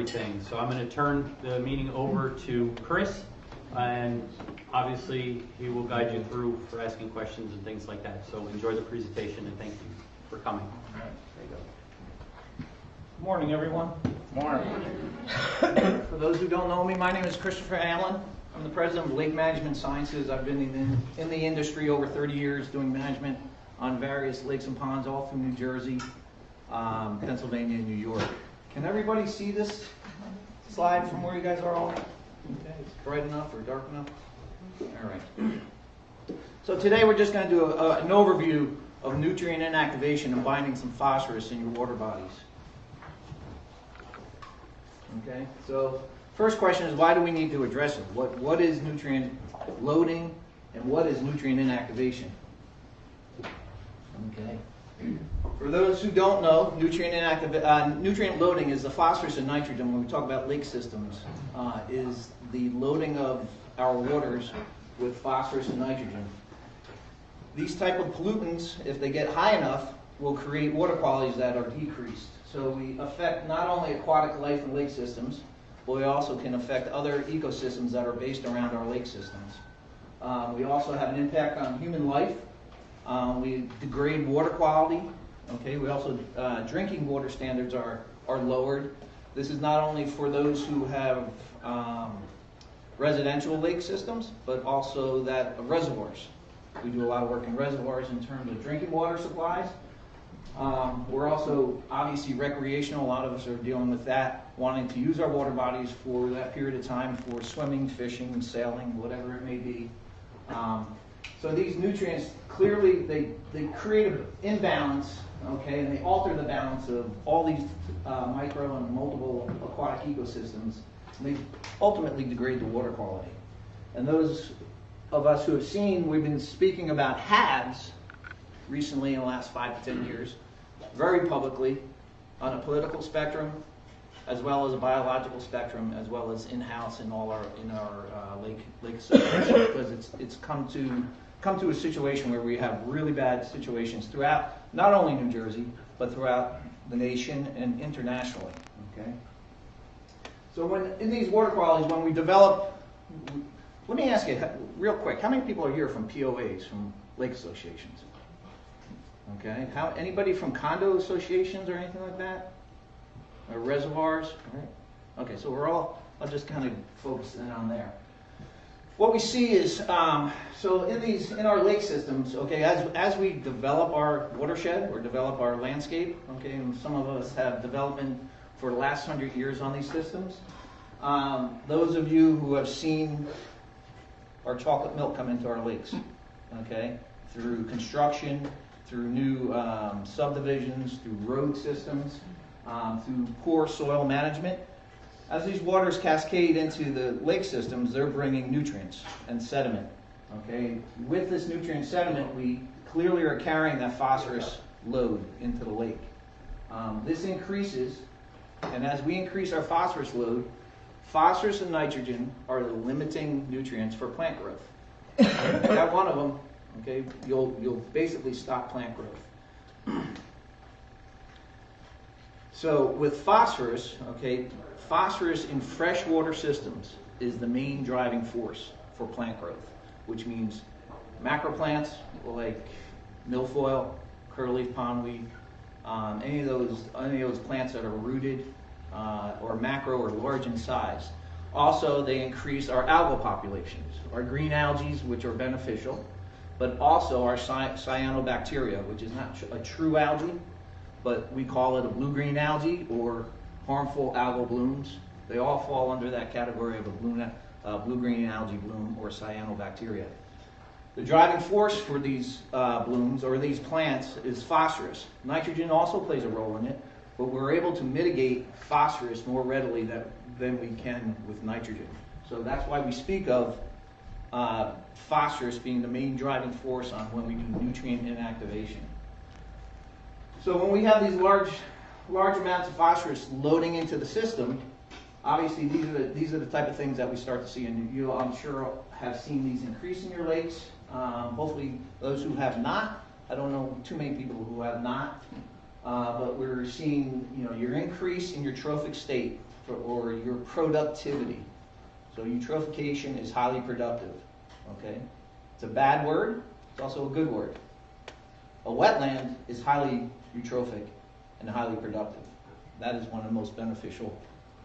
everything. So I'm going to turn the meeting over to Chris, and obviously he will guide you through for asking questions and things like that. So enjoy the presentation, and thank you for coming. All right, there you go. Good morning, everyone. Morning. For those who don't know me, my name is Christopher Hanlon. I'm the president of Lake Management Sciences. I've been in the industry over 30 years doing management on various lakes and ponds all through New Jersey, Pennsylvania, and New York. Can everybody see this slide from where you guys are all? Okay, it's bright enough or dark enough? All right. So today we're just going to do an overview of nutrient inactivation and binding some phosphorus in your water bodies. Okay, so first question is, why do we need to address it? What is nutrient loading and what is nutrient inactivation? Okay. For those who don't know, nutrient loading is the phosphorus and nitrogen. When we talk about lake systems, is the loading of our waters with phosphorus and nitrogen. These type of pollutants, if they get high enough, will create water qualities that are decreased. So we affect not only aquatic life in lake systems, but we also can affect other ecosystems that are based around our lake systems. We also have an impact on human life. We degrade water quality. Okay, we also drinking water standards are lowered. This is not only for those who have residential lake systems, but also that reservoirs. We do a lot of work in reservoirs in terms of drinking water supplies. We're also obviously recreational. A lot of us are dealing with that, wanting to use our water bodies for that period of time for swimming, fishing, sailing, whatever it may be. So these nutrients, clearly they create an imbalance, okay, and they alter the balance of all these micro and multiple aquatic ecosystems, and they ultimately degrade the water quality. And those of us who have seen, we've been speaking about HABs recently in the last 5 to 10 years, very publicly, on a political spectrum, as well as a biological spectrum, as well as in-house in our lake systems, because it's come to a situation where we have really bad situations throughout not only New Jersey, but throughout the nation and internationally. Okay. So when in these water qualities, when we develop, let me ask you real quick: how many people are here from POAs, from lake associations? Okay. Anybody from condo associations or anything like that? Or reservoirs? All right. Okay. So I'll just kind of focus in on there. What we see is, so in our lake systems, okay, as we develop our watershed or develop our landscape, okay, and some of us have development for the last 100 years on these systems. Those of you who have seen our chocolate milk come into our lakes, okay, through construction, through new subdivisions, through road systems, through poor soil management. As these waters cascade into the lake systems, they're bringing nutrients and sediment. Okay, with this nutrient sediment, we clearly are carrying that phosphorus load into the lake. This increases, and as we increase our phosphorus load, phosphorus and nitrogen are the limiting nutrients for plant growth. If you have one of them, okay, you'll basically stop plant growth. So with phosphorus, okay, phosphorus in freshwater systems is the main driving force for plant growth, which means macroplants like milfoil, curleaf pondweed, any of those plants that are rooted or macro or large in size. Also, they increase our algal populations, our green algae, which are beneficial, but also our cyanobacteria, which is not a true algae, but we call it a blue-green algae or harmful algal blooms. They all fall under that category of a blue-green algae bloom or cyanobacteria. The driving force for these blooms or these plants is phosphorus. Nitrogen also plays a role in it, but we're able to mitigate phosphorus more readily than we can with nitrogen. So that's why we speak of phosphorus being the main driving force on when we do nutrient inactivation. So when we have these large amounts of phosphorus loading into the system, obviously these are the type of things that we start to see, and you, I'm sure, have seen these increase in your lakes. Hopefully those who have not, I don't know too many people who have not, but we're seeing your increase in your trophic state or your productivity. So eutrophication is highly productive, okay? It's a bad word, it's also a good word. A wetland is highly eutrophic and highly productive. That is one of the most beneficial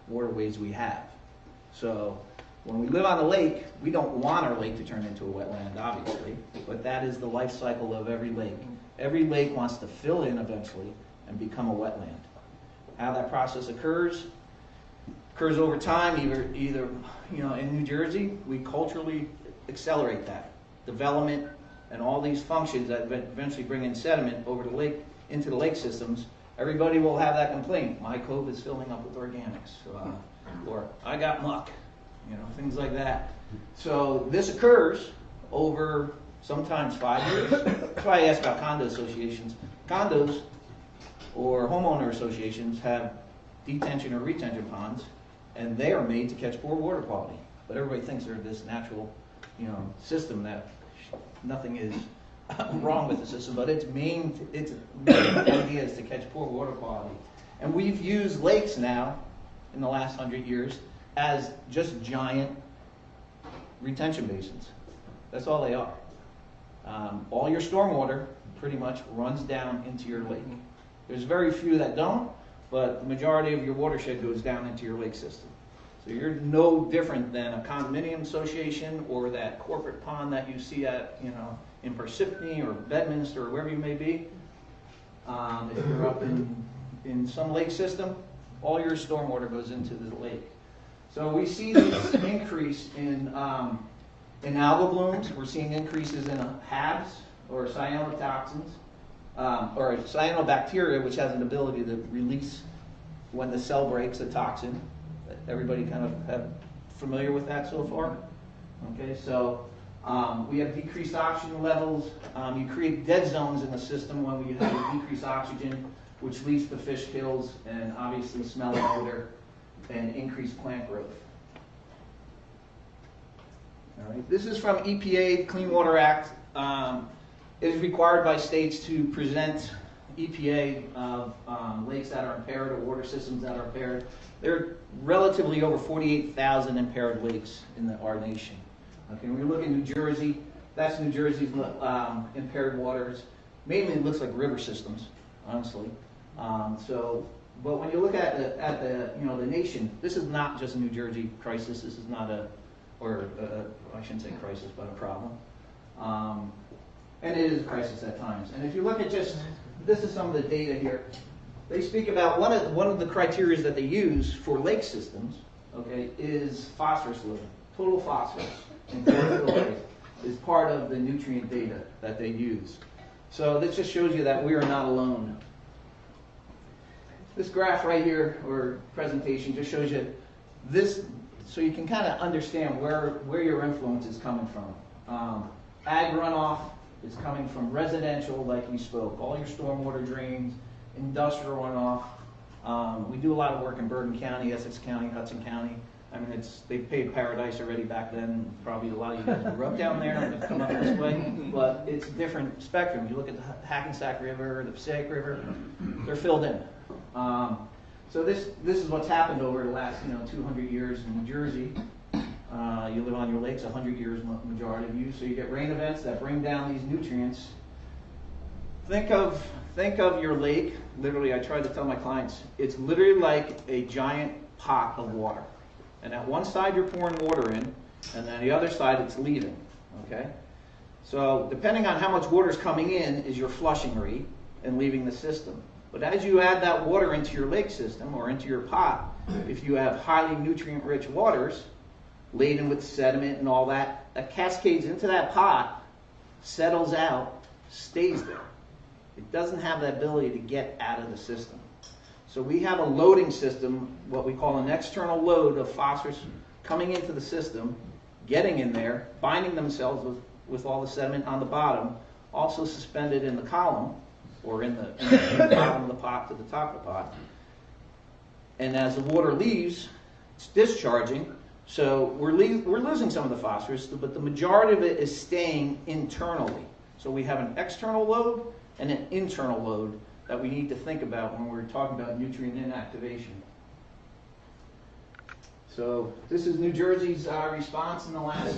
waterways we have. So when we live on a lake, we don't want our lake to turn into a wetland, obviously, but that is the life cycle of every lake. Every lake wants to fill in eventually and become a wetland. How that process occurs over time. Either in New Jersey, we culturally accelerate that development and all these functions that eventually bring in sediment over the lake into the lake systems. Everybody will have that complaint. My cove is filling up with organics, or I got muck, things like that. So this occurs over sometimes 5 years. That's why I asked about condo associations. Condos or homeowner associations have detention or retention ponds, and they are made to catch poor water quality. But everybody thinks they're this natural, system that nothing is wrong with the system. But its main idea is to catch poor water quality. And we've used lakes now in the last 100 years as just giant retention basins. That's all they are. All your stormwater pretty much runs down into your lake. There's very few that don't, but the majority of your watershed goes down into your lake system. So you're no different than a condominium association or that corporate pond that you see at, in Parsippany or Bedminster or wherever you may be. If you're up in some lake system, all your stormwater goes into the lake. So we see this increase in algal blooms. We're seeing increases in HABs, or cyanotoxins, or cyanobacteria, which has an ability to release when the cell breaks a toxin. Everybody kind of have familiar with that so far? Okay, so we have decreased oxygen levels. You create dead zones in the system when we have decreased oxygen, which leads to fish kills and obviously smell and odor and increased plant growth. All right. This is from EPA Clean Water Act. It is required by states to present EPA of lakes that are impaired or water systems that are impaired. There are relatively over 48,000 impaired lakes in our nation. Okay, when we look at New Jersey, that's New Jersey's impaired waters. Mainly it looks like river systems, honestly. But when you look at the nation, this is not just a New Jersey crisis. This is not I shouldn't say crisis, but a problem. And it is a crisis at times. And if you look at this is some of the data here. They speak about one of the criteria that they use for lake systems, okay, is phosphorus load. Total phosphorus in chlorophyll is part of the nutrient data that they use. So this just shows you that we are not alone. This graph right here, or presentation, just shows you this, so you can kind of understand where your influence is coming from. Ag runoff is coming from residential, like we spoke, all your stormwater drains, industrial runoff. We do a lot of work in Bergen County, Essex County, Hudson County. I mean, they paid paradise already back then. Probably a lot of you guys grew up down there and have come up this way. But it's a different spectrum. You look at the Hackensack River, the Passaic River, they're filled in. So this is what's happened over the last 200 years in New Jersey. You live on your lakes 100 years, majority of you. So you get rain events that bring down these nutrients. Think of your lake. Literally, I try to tell my clients, it's literally like a giant pot of water. And at one side you're pouring water in, and then the other side it's leaving. Okay? So depending on how much water is coming in is your flushing rate and leaving the system. But as you add that water into your lake system or into your pot, if you have highly nutrient-rich waters, laden with sediment and all that, that cascades into that pot, settles out, stays there. It doesn't have the ability to get out of the system. So we have a loading system, what we call an external load of phosphorus coming into the system, getting in there, binding themselves with all the sediment on the bottom, also suspended in the column, or in the bottom of the pot to the top of the pot. And as the water leaves, it's discharging. So we're losing some of the phosphorus, but the majority of it is staying internally. So we have an external load and an internal load that we need to think about when we're talking about nutrient inactivation. So this is New Jersey's response in the last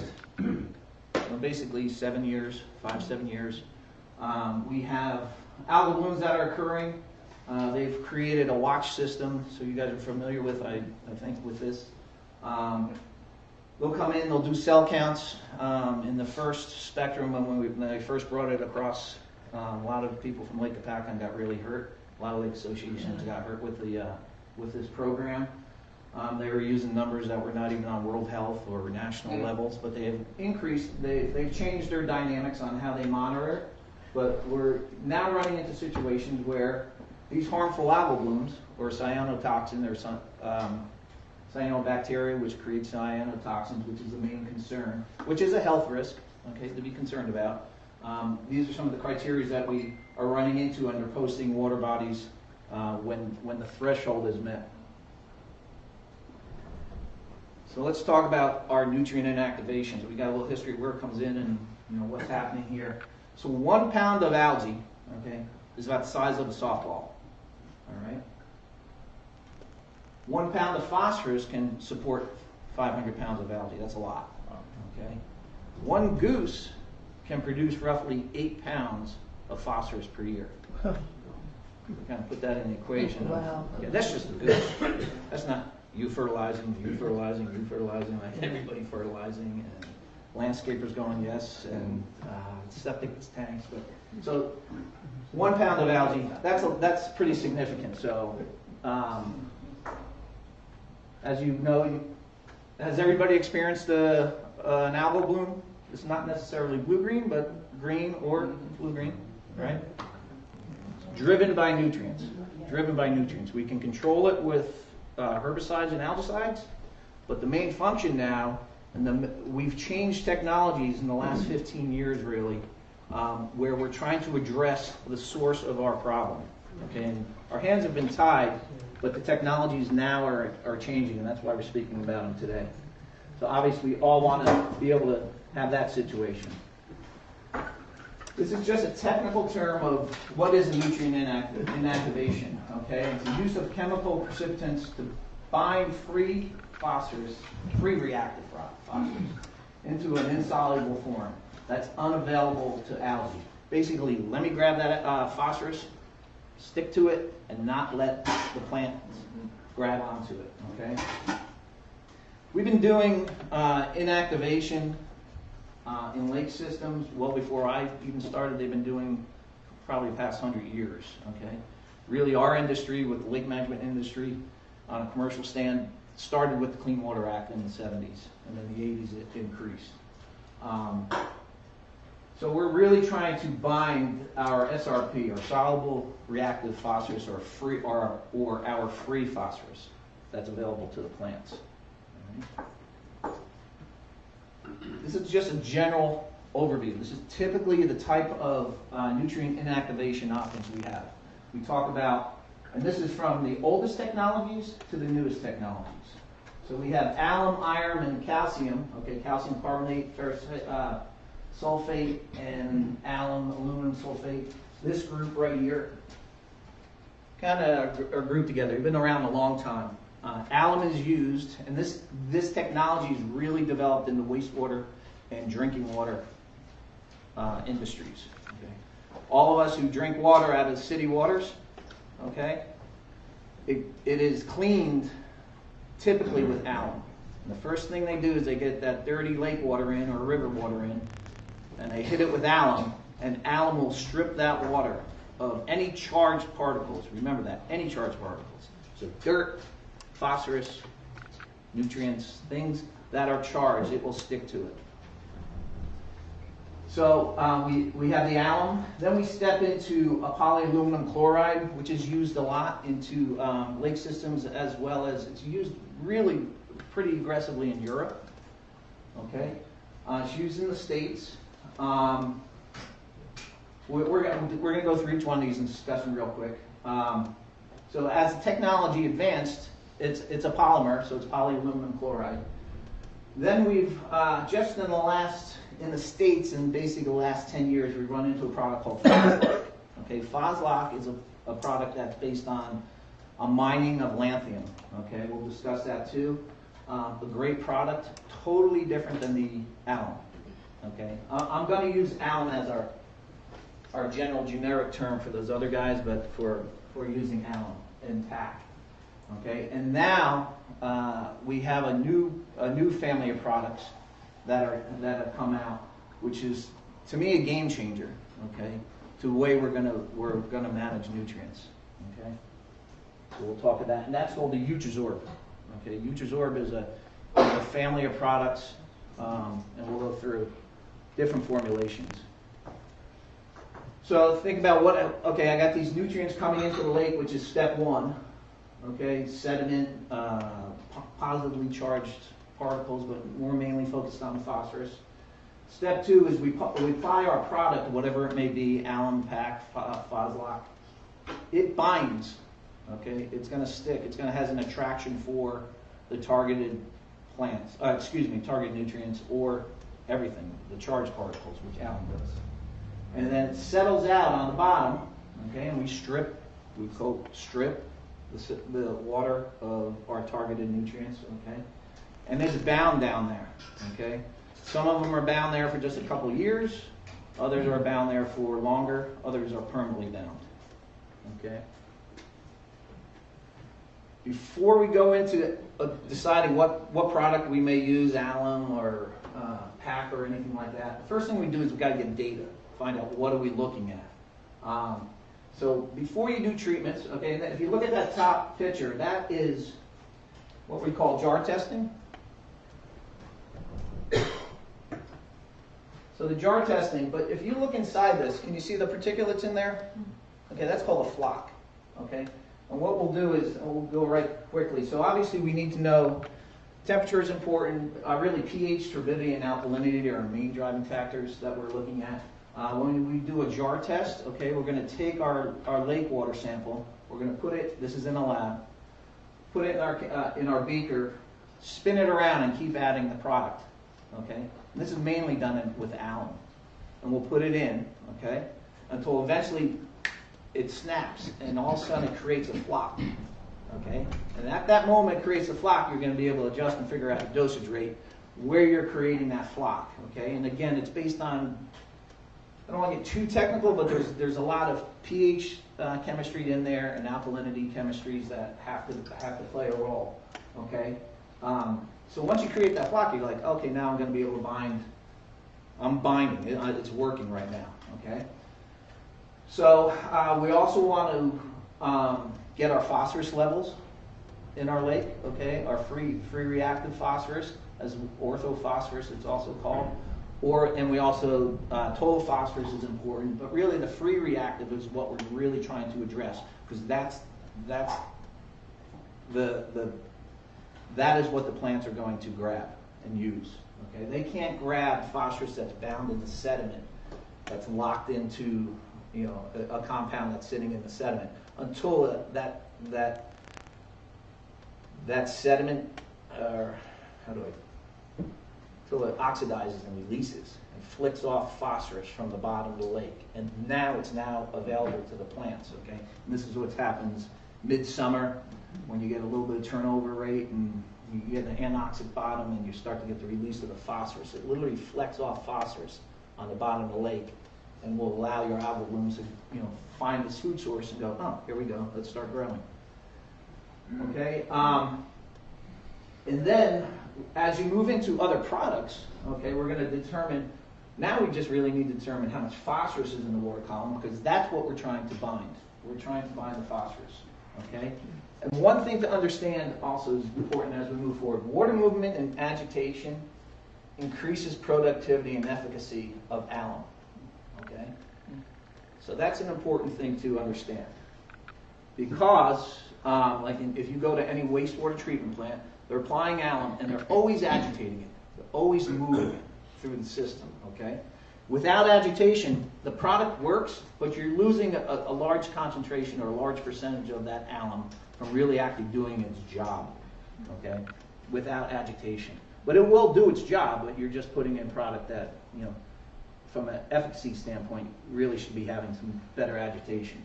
basically 7 years, 7 years. We have algal blooms that are occurring. They've created a watch system, so you guys are familiar with, I think, with this. They'll come in, they'll do cell counts. In the first spectrum, when they first brought it across, a lot of people from Lake Apacan got really hurt. A lot of lake associations got hurt with this program. They were using numbers that were not even on World Health or national levels, but they have increased. They've changed their dynamics on how they monitor it. But we're now running into situations where these harmful algal blooms, or cyanotoxin, or cyanobacteria, which creates cyanotoxins, which is the main concern, which is a health risk, okay, to be concerned about. These are some of the criteria that we are running into under posting water bodies when the threshold is met. So let's talk about our nutrient inactivations. We got a little history of where it comes in and what's happening here. So 1 pound of algae, okay, is about the size of a softball. All right. 1 pound of phosphorus can support 500 pounds of algae. That's a lot. Okay. 1 goose can produce roughly 8 pounds of phosphorus per year. We kind of put that in the equation. Wow. Yeah, that's just the goose. That's not you fertilizing, like everybody fertilizing, and landscapers going yes, and septic tanks. But so 1 pound of algae, that's pretty significant. So as you know, has everybody experienced an algal bloom? It's not necessarily blue-green, but green or blue-green, right? Driven by nutrients. Driven by nutrients. We can control it with herbicides and algicides, but the main function now, and we've changed technologies in the last 15 years really, where we're trying to address the source of our problem. Okay, and our hands have been tied, but the technologies now are changing, and that's why we're speaking about them today. So obviously, we all want to be able to have that situation. This is just a technical term of what is a nutrient inactivation. Okay, it's the use of chemical precipitants to bind free phosphorus, free reactive phosphorus, into an insoluble form that's unavailable to algae. Basically, let me grab that phosphorus, stick to it, and not let the plant grab onto it. Okay. We've been doing inactivation in lake systems well before I even started. They've been doing probably the past 100 years. Okay, really, our industry, with the lake management industry, on a commercial stand, started with the Clean Water Act in the 70s, and then the 80s it increased. So we're really trying to bind our SRP, or soluble reactive phosphorus, or our free phosphorus that's available to the plants. All right. This is just a general overview. This is typically the type of nutrient inactivation options we have. We talk about, and this is from the oldest technologies to the newest technologies. So we have alum, iron, and calcium. Okay, calcium carbonate, ferrous sulfate, and alum, aluminum sulfate. This group right here kind of are grouped together. They've been around a long time. Alum is used, and this technology is really developed in the wastewater and drinking water industries. Okay. All of us who drink water out of city waters, okay, it is cleaned typically with alum. And the first thing they do is they get that dirty lake water in, or river water in, and they hit it with alum, and alum will strip that water of any charged particles. Remember that, any charged particles. So dirt, phosphorus, nutrients, things that are charged, it will stick to it. So we have the alum. Then we step into a polyaluminum chloride, which is used a lot into lake systems, as well as it's used really pretty aggressively in Europe. Okay, it's used in the States. We're going to go through each one of these and discuss them real quick. So as the technology advanced, it's a polymer, so it's polyaluminum chloride. Then we've just in the States, in basically the last 10 years, we've run into a product called Phoslock. Okay, Phoslock is a product that's based on a mining of lanthanum. Okay, we'll discuss that too. a great product, totally different than the alum. Okay, I'm going to use alum as our general generic term for those other guys, but for using alum in PAC. Okay, and now we have a new family of products that have come out, which is to me a game changer. Okay, to the way we're gonna manage nutrients. Okay, so we'll talk about that, and that's called the Utrizorb. Okay, Utrizorb is a family of products, and we'll go through different formulations. So think about okay, I got these nutrients coming into the lake, which is step one. Okay, sediment, positively charged particles, but we're mainly focused on the phosphorus. Step two is we apply our product, whatever it may be, alum, PAC, Phoslock. It binds. Okay, it's going to stick. It's going to has an attraction for the targeted plants. Targeted nutrients or everything, the charged particles, which alum does. And then it settles out on the bottom. Okay, and we strip the water of our targeted nutrients. Okay, and it's bound down there. Okay. Some of them are bound there for just a couple years. Others are bound there for longer. Others are permanently bound. Okay. Before we go into deciding what product we may use, alum or PAC or anything like that, the first thing we do is we've got to get data. Find out what are we looking at. So before you do treatments, okay, and if you look at that top picture, that is what we call jar testing. So the jar testing, but if you look inside this, can you see the particulates in there? Okay, that's called a flock. Okay, and what we'll do is, we'll go right quickly. So obviously we need to know temperature is important. Really pH, turbidity, and alkalinity are our main driving factors that we're looking at. When we do a jar test, okay, we're going to take our lake water sample. We're going to put it, this is in a lab, put it in our beaker, spin it around and keep adding the product. Okay, and this is mainly done with alum, and we'll put it in, okay, until eventually it snaps, and all of a sudden it creates a flock. Okay, and at that moment it creates a flock. You're going to be able to adjust and figure out the dosage rate where you're creating that flock. Okay, and again, it's based on, I don't want to get too technical, but there's a lot of pH chemistry in there and alkalinity chemistries that have to play a role. Okay. So once you create that flock, you're like, okay, now I'm going to be able to bind. I'm binding. It's working right now. Okay. So we also want to get our phosphorus levels in our lake. Okay, our free reactive phosphorus, as orthophosphorus, it's also called. And we also total phosphorus is important, but really the free reactive is what we're really trying to address, because that is what the plants are going to grab and use. Okay, they can't grab phosphorus that's bound in the sediment, that's locked into a compound that's sitting in the sediment, until that sediment, until it oxidizes and releases and flicks off phosphorus from the bottom of the lake, and it's now available to the plants. Okay, and this is what happens midsummer, when you get a little bit of turnover rate and you get an anoxic bottom and you start to get the release of the phosphorus. It literally flecks off phosphorus on the bottom of the lake and will allow your algal blooms to find this food source and go, oh, here we go, let's start growing. Okay, and then as you move into other products, okay, we're going to determine, now we just really need to determine how much phosphorus is in the water column, because that's what we're trying to bind. We're trying to bind the phosphorus. Okay? And one thing to understand also is important as we move forward. Water movement and agitation increases productivity and efficacy of alum. Okay? So that's an important thing to understand. Because, if you go to any wastewater treatment plant, they're applying alum and they're always agitating it. They're always moving it through the system. Okay? Without agitation, the product works, but you're losing a large concentration or a large percentage of that alum from really actually doing its job, okay, without agitation. But it will do its job, but you're just putting in product that, from an efficacy standpoint, really should be having some better agitation.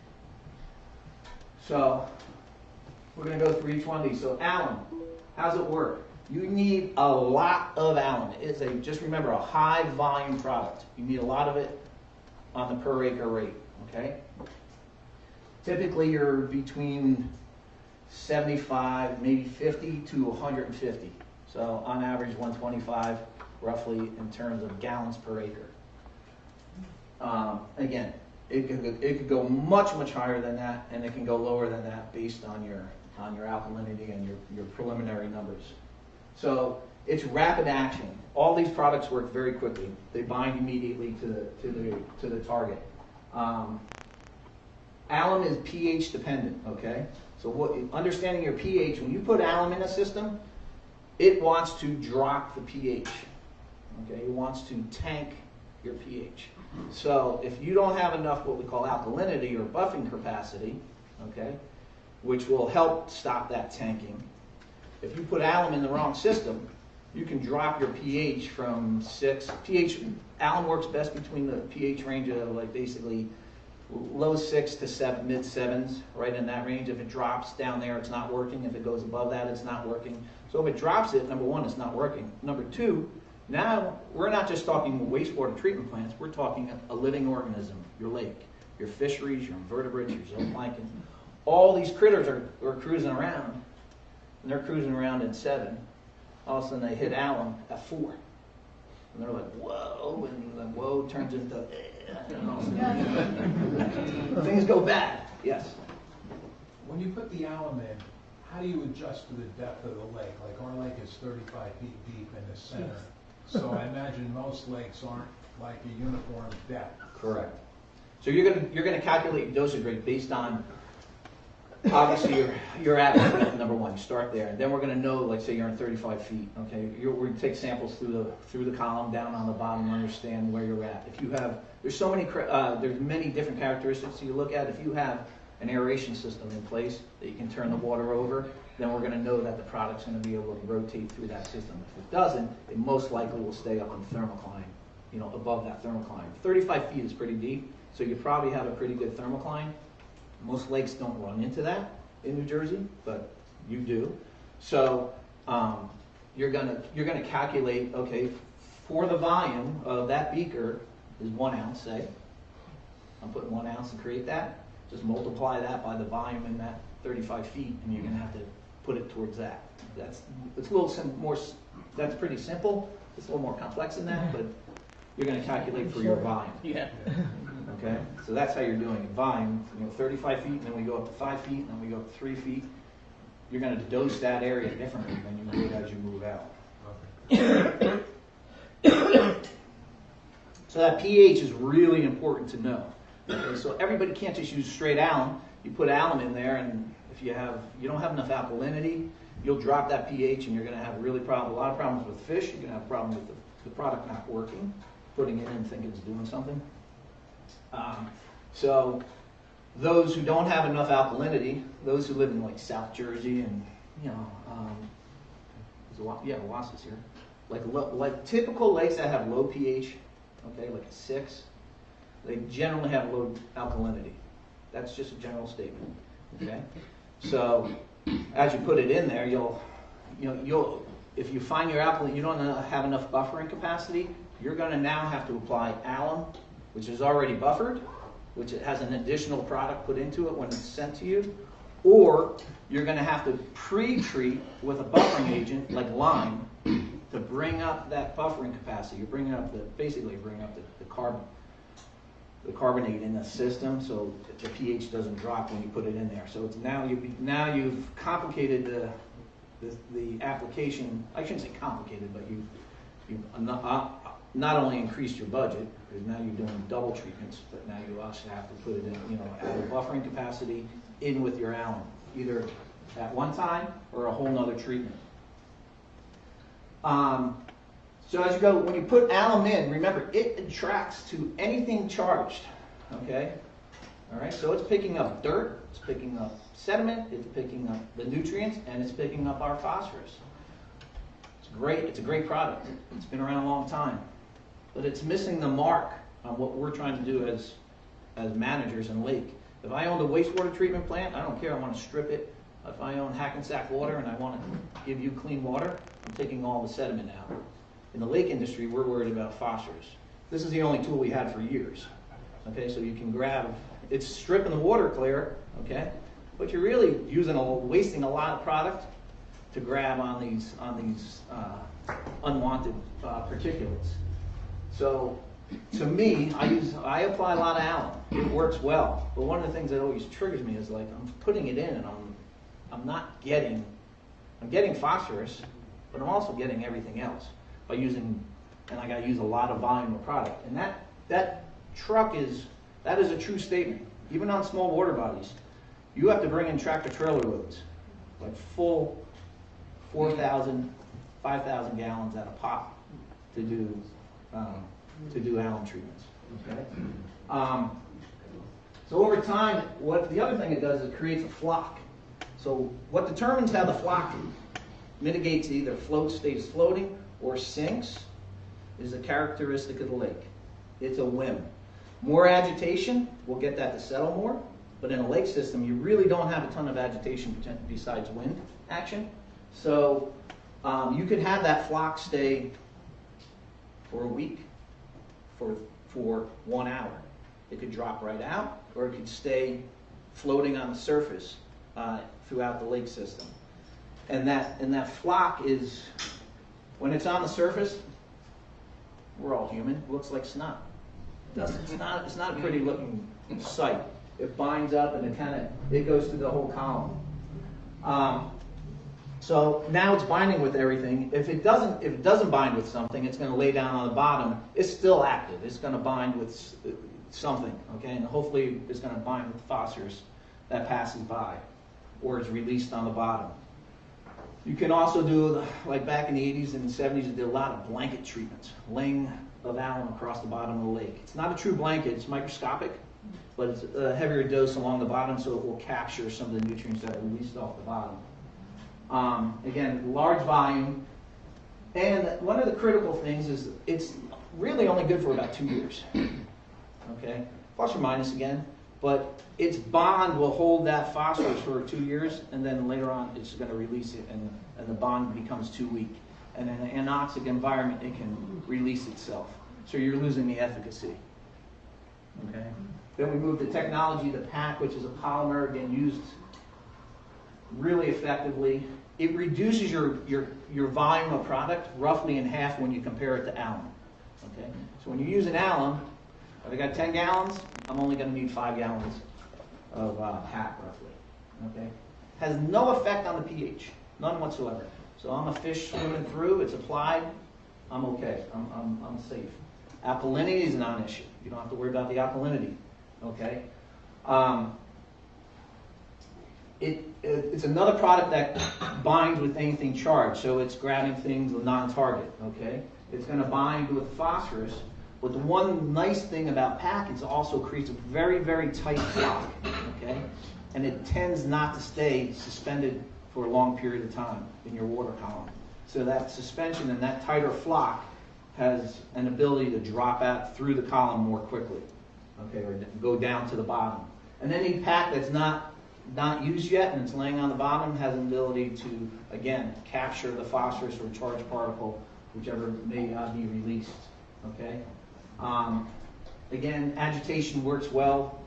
So we're going to go through each one of these. So alum, how does it work? You need a lot of alum. It's just remember, a high volume product. You need a lot of it on the per acre rate, okay? Typically you're between 75, maybe 50 to 150. So on average 125 roughly in terms of gallons per acre. Again, it could go much higher than that, and it can go lower than that based on your alkalinity and your preliminary numbers. So it's rapid action. All these products work very quickly. They bind immediately to the target. Alum is pH dependent. Okay, so understanding your pH, when you put alum in a system, it wants to drop the pH. Okay, it wants to tank your pH. So if you don't have enough what we call alkalinity or buffering capacity, okay, which will help stop that tanking. If you put alum in the wrong system, you can drop your pH from 6. Alum works best between the pH range of like basically low 6 to 7, mid 7s, right in that range. If it drops down there, it's not working. If it goes above that, it's not working. So if it drops it, number one, it's not working. Number two, now we're not just talking wastewater treatment plants, we're talking a living organism, your lake, your fisheries, your invertebrates, your zooplankton. All these critters are cruising around, and they're cruising around at 7. All of a sudden they hit alum at 4. And they're like, whoa, and then whoa turns into, things go bad. Yes? When you put the alum in, how do you adjust to the depth of the lake? Like our lake is 35 feet deep in the center. So I imagine most lakes aren't like a uniform depth. Correct. So you're gonna calculate dosage rate based on obviously your average. Number one, you start there, and then we're gonna know, like say you're in 35 feet. Okay, we're gonna take samples through the column down on the bottom and understand where you're at. If you have, there's many different characteristics you look at. If you have an aeration system in place that you can turn the water over, then we're going to know that the product's going to be able to rotate through that system. If it doesn't, it most likely will stay up on thermocline, above that thermocline. 35 feet is pretty deep, so you probably have a pretty good thermocline. Most lakes don't run into that in New Jersey, but you do. So you're gonna calculate, okay, for the volume of that beaker is 1 ounce, say. I'm putting 1 ounce to create that. Just multiply that by the volume in that 35 feet, and you're gonna have to put it towards that. It's a little more. That's pretty simple. It's a little more complex than that, but you're going to calculate for your volume. Yeah. Okay, so that's how you're doing it. Volume, 35 feet, and then we go up to 5 feet, and then we go up to 3 feet. You're going to dose that area differently than you would as you move out. Okay. So that pH is really important to know. Okay, so everybody can't just use straight alum. You put alum in there, and if you don't have enough alkalinity, you'll drop that pH, and you're going to have a lot of problems with fish. You're going to have problems with the product not working, putting it in thinking it's doing something. So those who don't have enough alkalinity, those who live in like South Jersey and Wausau's here, like typical lakes that have low pH, okay, like a 6, they generally have low alkalinity. That's just a general statement. Okay, so as you put it in there, you'll if you find your alkaline, you don't have enough buffering capacity, you're going to now have to apply alum, which is already buffered, which it has an additional product put into it when it's sent to you, or you're going to have to pre-treat with a buffering agent like lime to bring up that buffering capacity. You're bringing up basically bring up the carbonate in the system, so the pH doesn't drop when you put it in there. So it's now you've complicated the application. I shouldn't say complicated, but you've not only increased your budget, because now you're doing double treatments, but now you also have to put it in, add a buffering capacity in with your alum, either at one time or a whole nother treatment. So as you go, when you put alum in, remember it attracts to anything charged. Okay, all right. So it's picking up dirt, it's picking up sediment, it's picking up the nutrients, and it's picking up our phosphorus. It's great. It's a great product. It's been around a long time, but it's missing the mark on what we're trying to do as managers in lake. If I owned a wastewater treatment plant, I don't care. I want to strip it. If I own Hackensack Water and I want to give you clean water, I'm taking all the sediment out. In the lake industry, we're worried about phosphorus. This is the only tool we had for years. Okay, so you can grab, it's stripping the water clear, okay, but you're really wasting a lot of product to grab on these unwanted particulates. So to me, I apply a lot of alum. It works well, but one of the things that always triggers me is like I'm putting it in and I'm getting phosphorus, but I'm also getting everything else by using, and I got to use a lot of volume of product. And that is a true statement. Even on small water bodies, you have to bring in tractor trailer loads, like full 4,000, 5,000 gallons at a pop to do alum treatments. Okay. So over time, the other thing it does is it creates a flock. So what determines how the flock mitigates, either stays floating or sinks, is a characteristic of the lake. It's a whim. More agitation will get that to settle more, but in a lake system, you really don't have a ton of agitation besides wind action. So you could have that flock stay for a week, for 1 hour. It could drop right out, or it could stay floating on the surface throughout the lake system. And that flock is, when it's on the surface, we're all human, it looks like snot. It's not a pretty looking sight. It binds up and it goes through the whole column. So now it's binding with everything. If it doesn't bind with something, it's going to lay down on the bottom. It's still active. It's going to bind with something, okay? And hopefully it's going to bind with phosphorus that passes by or is released on the bottom. You can also do, like back in the 80s and 70s, they did a lot of blanket treatments, laying of alum across the bottom of the lake. It's not a true blanket, it's microscopic, but it's a heavier dose along the bottom, so it will capture some of the nutrients that are released off the bottom. Again, large volume. And one of the critical things is it's really only good for about 2 years. Okay, plus or minus again, but its bond will hold that phosphorus for 2 years, and then later on it's going to release it, and the bond becomes too weak. And in an anoxic environment, it can release itself. So you're losing the efficacy. Okay. Then we move to technology, the PAC, which is a polymer, again, used really effectively. It reduces your volume of product roughly in half when you compare it to alum. Okay. So when you use an alum, if I got 10 gallons, I'm only going to need 5 gallons of PAC roughly. Okay. Has no effect on the pH, none whatsoever. So I'm a fish swimming through, it's applied, I'm okay, I'm safe. Alkalinity is a non-issue. You don't have to worry about the alkalinity, okay? It's another product that binds with anything charged, so it's grabbing things with non-target, okay? It's going to bind with phosphorus, but the one nice thing about PAC is it also creates a very, very tight flock, okay? And it tends not to stay suspended for a long period of time in your water column. So that suspension and that tighter flock has an ability to drop out through the column more quickly, okay, or go down to the bottom. And any PAC that's not used yet and it's laying on the bottom has an ability to, again, capture the phosphorus or charged particle, whichever may be released, okay? Again, agitation works well,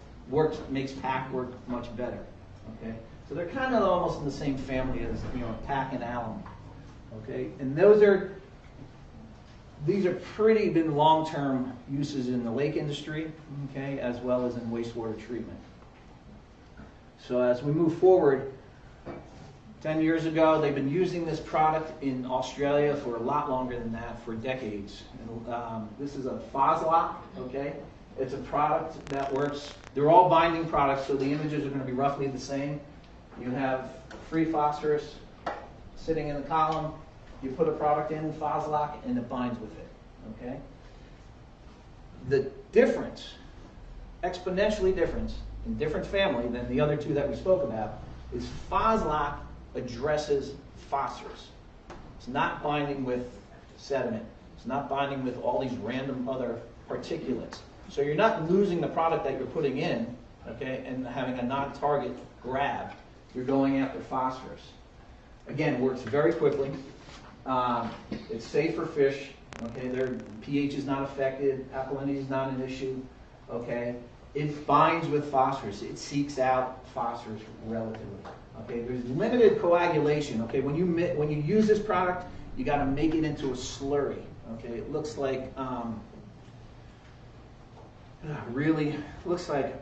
makes PAC work much better, okay? So they're kind of almost in the same family as, PAC and alum, okay? And these are pretty been long-term uses in the lake industry, okay, as well as in wastewater treatment. So as we move forward, 10 years ago, they've been using this product in Australia for a lot longer than that, for decades. And, this is a Foslock, okay? It's a product that works. They're all binding products, so the images are going to be roughly the same. You have free phosphorus sitting in the column. You put a product in, Foslock, and it binds with it, okay? The difference, exponentially different family than the other two that we spoke about, is Foslock addresses phosphorus. It's not binding with sediment. It's not binding with all these random other particulates. So you're not losing the product that you're putting in, okay, and having a non-target grab. You're going after phosphorus. Again, works very quickly. It's safe for fish. Okay, their pH is not affected. Alkalinity is not an issue. Okay, it binds with phosphorus. It seeks out phosphorus relatively. Okay, there's limited coagulation. Okay, when you use this product, you got to make it into a slurry. Okay, it looks like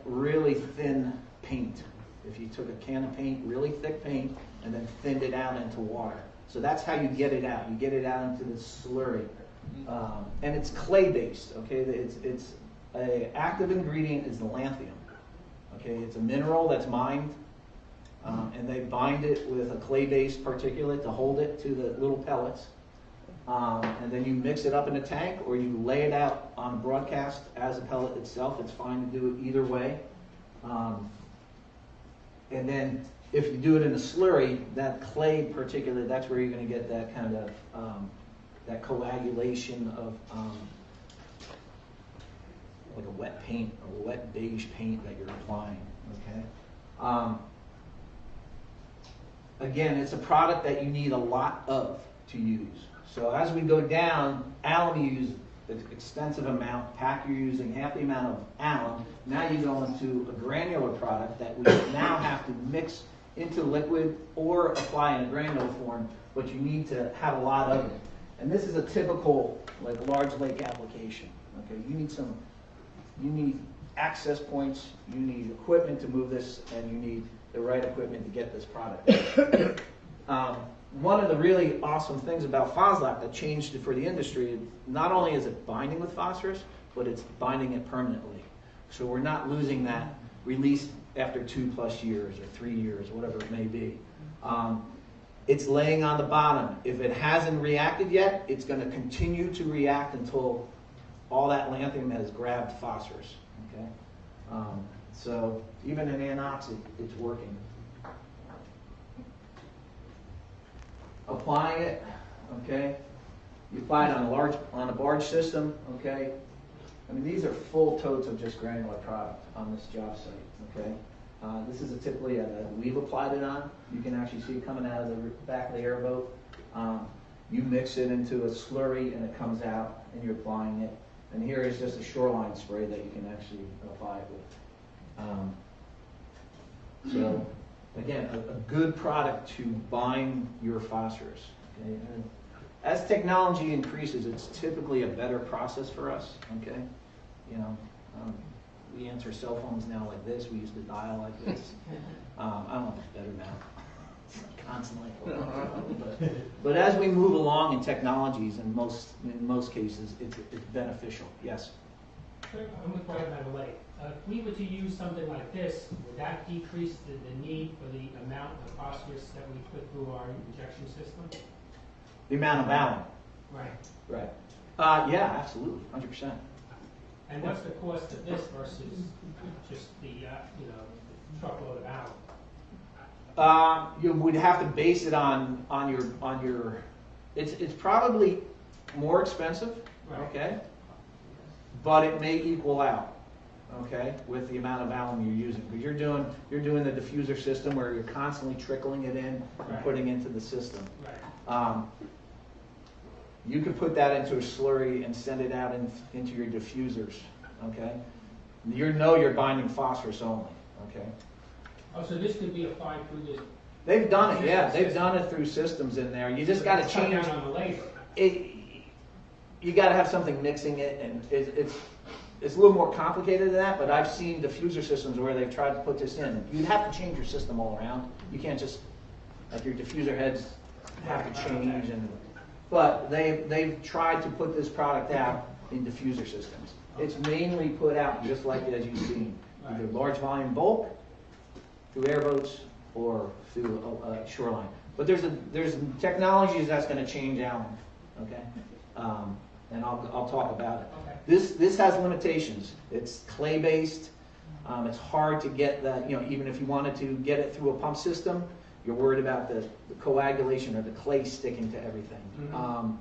really thin paint. If you took a can of paint, really thick paint, and then thinned it out into water. So that's how you get it out. You get it out into the slurry, and it's clay based. Okay, it's a active ingredient is the lanthanum. Okay, it's a mineral that's mined, and they bind it with a clay based particulate to hold it to the little pellets. And then you mix it up in a tank, or you lay it out on a broadcast as a pellet itself. It's fine to do it either way. And then if you do it in a slurry, that clay particulate, that's where you're going to get that kind of that coagulation of like a wet paint, or a wet beige paint that you're applying. Okay. Again, it's a product that you need a lot of to use. So as we go down, alum you use an extensive amount. PAC you're using half the amount of alum. Now you go into a granular product that we now have to mix into liquid or apply in a granular form, but you need to have a lot of it. And this is a typical like large lake application. Okay, you need access points, you need equipment to move this, and you need the right equipment to get this product. One of the really awesome things about Phoslock that changed it for the industry, not only is it binding with phosphorus, but it's binding it permanently. So we're not losing that release after 2+ years or 3 years, whatever it may be. It's laying on the bottom. If it hasn't reacted yet, it's going to continue to react until all that lanthanum has grabbed phosphorus. Okay? So even in anox, it's working. Applying it, okay? You apply it on a barge system, okay? I mean, these are full totes of just granular product on this job site, okay? This is typically we've applied it on. You can actually see it coming out of the back of the airboat. You mix it into a slurry and it comes out and you're applying it. And here is just a shoreline spray that you can actually apply it with. So again, a good product to bind your phosphorus. Okay? And as technology increases, it's typically a better process for us. Okay, you know, we answer cell phones now like this. We used to dial like this. I don't know if it's better now. Constantly. But as we move along in technologies, in most cases, it's beneficial. Yes. I'm with Brian by the lake. If we were to use something like this, would that decrease the need for the amount of phosphorus that we put through our injection system? The amount of alum. Right. Right. Yeah, absolutely, 100%. And what's the cost of this versus just the truckload of alum? You would have to base it on your. It's probably more expensive. Right. Okay. But it may equal out. Okay, with the amount of alum you're using, because you're doing the diffuser system where you're constantly trickling it in and right. putting into the system. Right. You could put that into a slurry and send it out into your diffusers. Okay, you're binding phosphorus only. Okay. Oh, so this could be applied through this. They've done it. Yeah, they've done it through systems in there. You just got to change. Cut down on the labor. You got to have something mixing it, and it's a little more complicated than that, but I've seen diffuser systems where they've tried to put this in. You'd have to change your system all around. You can't just, like your diffuser heads have to change. But they've tried to put this product out in diffuser systems. It's mainly put out just like as you've seen, either large volume bulk, through airboats, or through a shoreline. But there's technologies that's going to change alum, okay? And I'll talk about it. Okay. This has limitations. It's clay based. It's hard to get that. Even if you wanted to get it through a pump system, you're worried about the coagulation or the clay sticking to everything. Mm-hmm.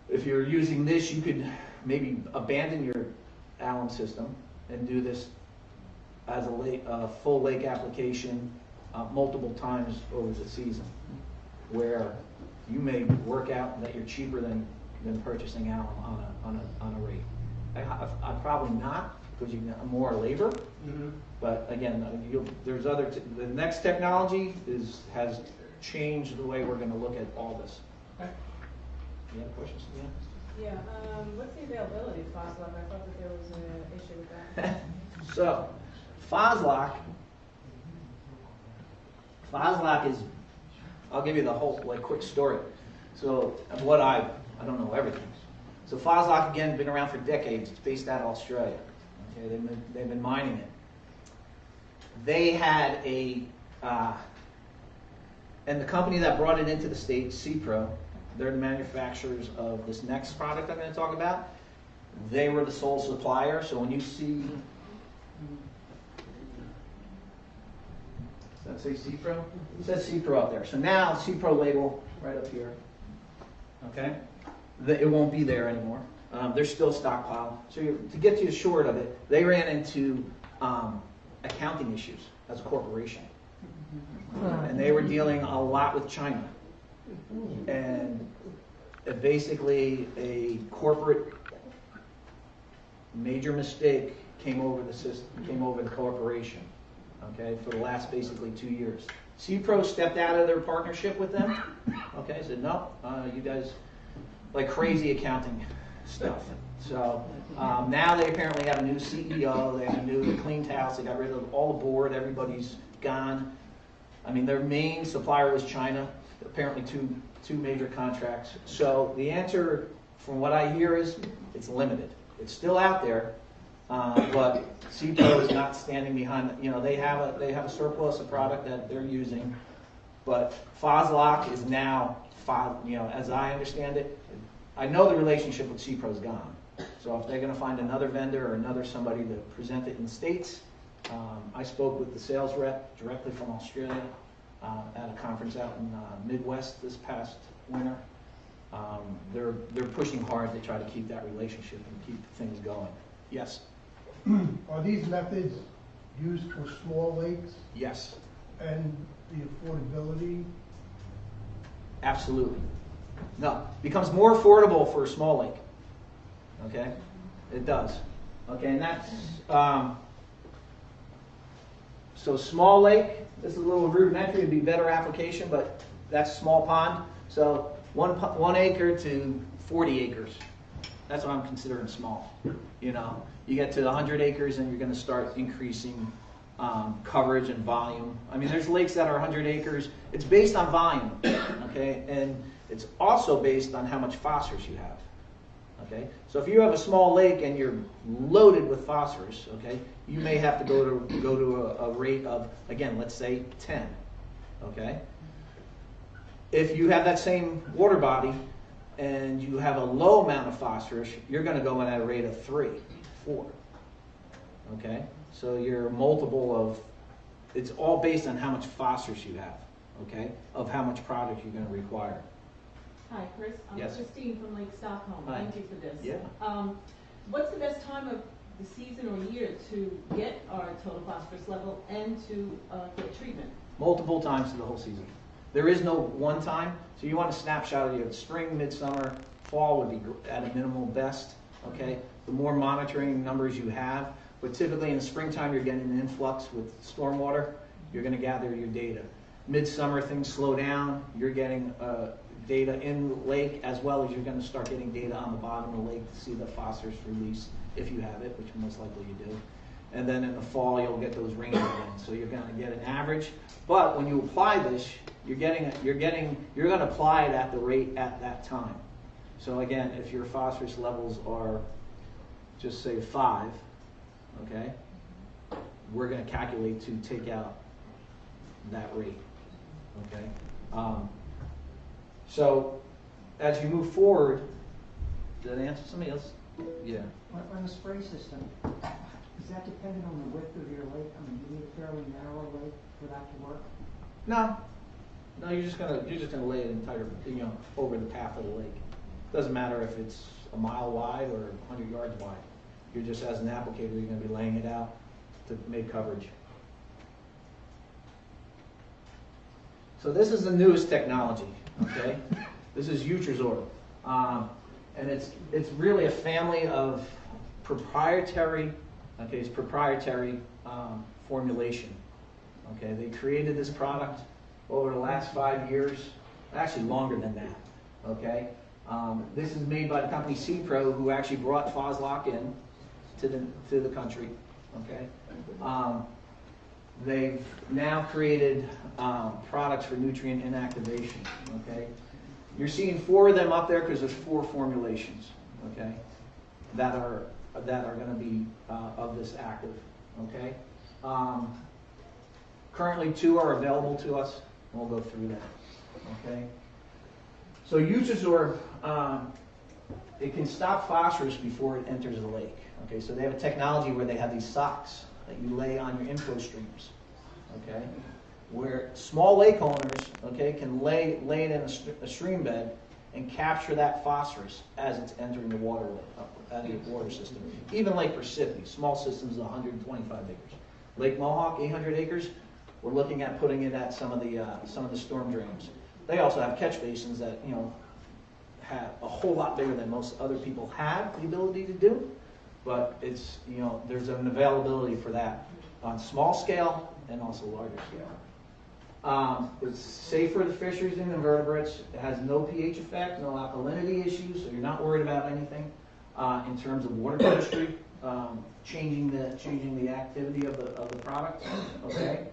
If you're using this, you could maybe abandon your alum system and do this as a full lake application multiple times over the season, where you may work out that you're cheaper than purchasing alum on a rate. I probably not, because you get more labor. But again, there's the next technology has changed the way we're going to look at all this. Okay. You have questions? Yeah, what's the availability of Foslock? I thought that there was an issue with that. So, Foslock is, I'll give you the whole quick story. So, of what I don't know everything. So Foslock, again, been around for decades. It's based out of Australia. Okay, they've been mining it. They had and the company that brought it into the States, CPRO, they're the manufacturers of this next product I'm going to talk about. They were the sole supplier. So when you see, does that say CPRO? It says CPRO up there. So now CPRO label right up here. Okay, it won't be there anymore. They're still stockpiled. So to get to the short of it, they ran into accounting issues as a corporation. And they were dealing a lot with China. And basically a corporate major mistake came over the system, came over the corporation, okay, for the last basically 2 years. CPRO stepped out of their partnership with them, okay, said, no, you guys, like crazy accounting stuff. So now they apparently have a new CEO, they have a new cleaned house, they got rid of all the board, everybody's gone. I mean, their main supplier was China, apparently two major contracts. So the answer, from what I hear, is it's limited. It's still out there, but CPRO is not standing behind. They have a surplus of product that they're using, but Foslock is now, as I understand it, I know the relationship with CPRO is gone. So if they're going to find another vendor or somebody to present it in the States, I spoke with the sales rep directly from Australia at a conference out in Midwest this past winter. They're pushing hard to try to keep that relationship and keep things going. Yes? Are these methods used for small lakes Yes. and the affordability? Absolutely. No, it becomes more affordable for a small lake. Okay? It does. Okay, and that's, so small lake, this is a little rudimentary, it'd be better application, but that's small pond. So 1 acre to 40 acres. That's what I'm considering small. You get to 100 acres and you're going to start increasing coverage and volume. I mean, there's lakes that are 100 acres. It's based on volume, okay? And it's also based on how much phosphorus you have, okay? So if you have a small lake and you're loaded with phosphorus, okay, you may have to go to a rate of, again, let's say 10, okay? If you have that same water body and you have a low amount of phosphorus, you're going to go in at a rate of 3, 4, okay? So you're a multiple of, it's all based on how much phosphorus you have, okay, of how much product you're going to require. Hi, Chris. I'm Yes. Christine from Lake Stockholm. Hi. Thank you for this. Yeah. What's the best time of the season or year to get our total phosphorus level and to get treatment? Multiple times through the whole season. There is no one time. So you want a snapshot of your spring, midsummer, fall would be at a minimal best, okay? The more monitoring numbers you have, but typically in the springtime you're getting an influx with stormwater, you're going to gather your data. Midsummer things slow down, you're getting data in the lake as well as you're going to start getting data on the bottom of the lake to see the phosphorus release if you have it, which most likely you do. And then in the fall you'll get those rain events, so you're going to get an average. But when you apply this, you're going to apply it at the rate at that time. So again, if your phosphorus levels are, just say 5, okay, we're going to calculate to take out that rate, okay. So as you move forward, did that answer somebody else? Yeah. On the spray system, is that dependent on the width of your lake? I mean, you need a fairly narrow lake for that to work? No, you're just gonna lay it entire, over the path of the lake. Doesn't matter if it's a mile wide or 100 yards wide. You're just, as an applicator, you're gonna be laying it out to make coverage. So this is the newest technology, okay? This is Utrazor. And it's really a family of proprietary, okay, it's proprietary formulation. Okay, they created this product over the last 5 years, actually longer than that. Okay, this is made by the company C-Pro, who actually brought Foslock in to the country. Okay, they've now created products for nutrient inactivation. Okay, you're seeing 4 of them up there because there's 4 formulations. Okay, that are going to be of this active. Okay, currently 2 are available to us. We'll go through that. Okay. So Utrazor, it can stop phosphorus before it enters the lake. Okay, so they have a technology where they have these socks that you lay on your inflow streams. Okay, where small lake owners, okay, can lay it in a stream bed and capture that phosphorus as it's entering the water system. Even Lake Parsippany, small systems, 125 acres. Lake Mohawk, 800 acres. We're looking at putting it at some of the storm drains. They also have catch basins that, you know, have a whole lot bigger than most other people have the ability to do, but it's, you know, there's an availability for that on small scale and also larger scale. It's safe for the fisheries and invertebrates. It has no pH effect, no alkalinity issues, so you're not worried about anything in terms of water chemistry, changing the activity of the product. Okay.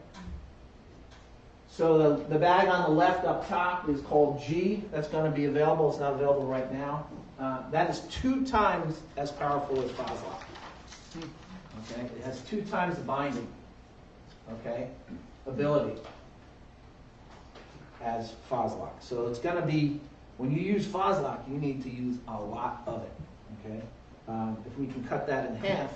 So the bag on the left up top is called G. That's going to be available. It's not available right now. That is 2 times as powerful as Foslock. Okay, it has 2 times the binding, okay, ability as Foslock. So it's going to be, when you use Foslock, you need to use a lot of it. Okay, if we can cut that in half,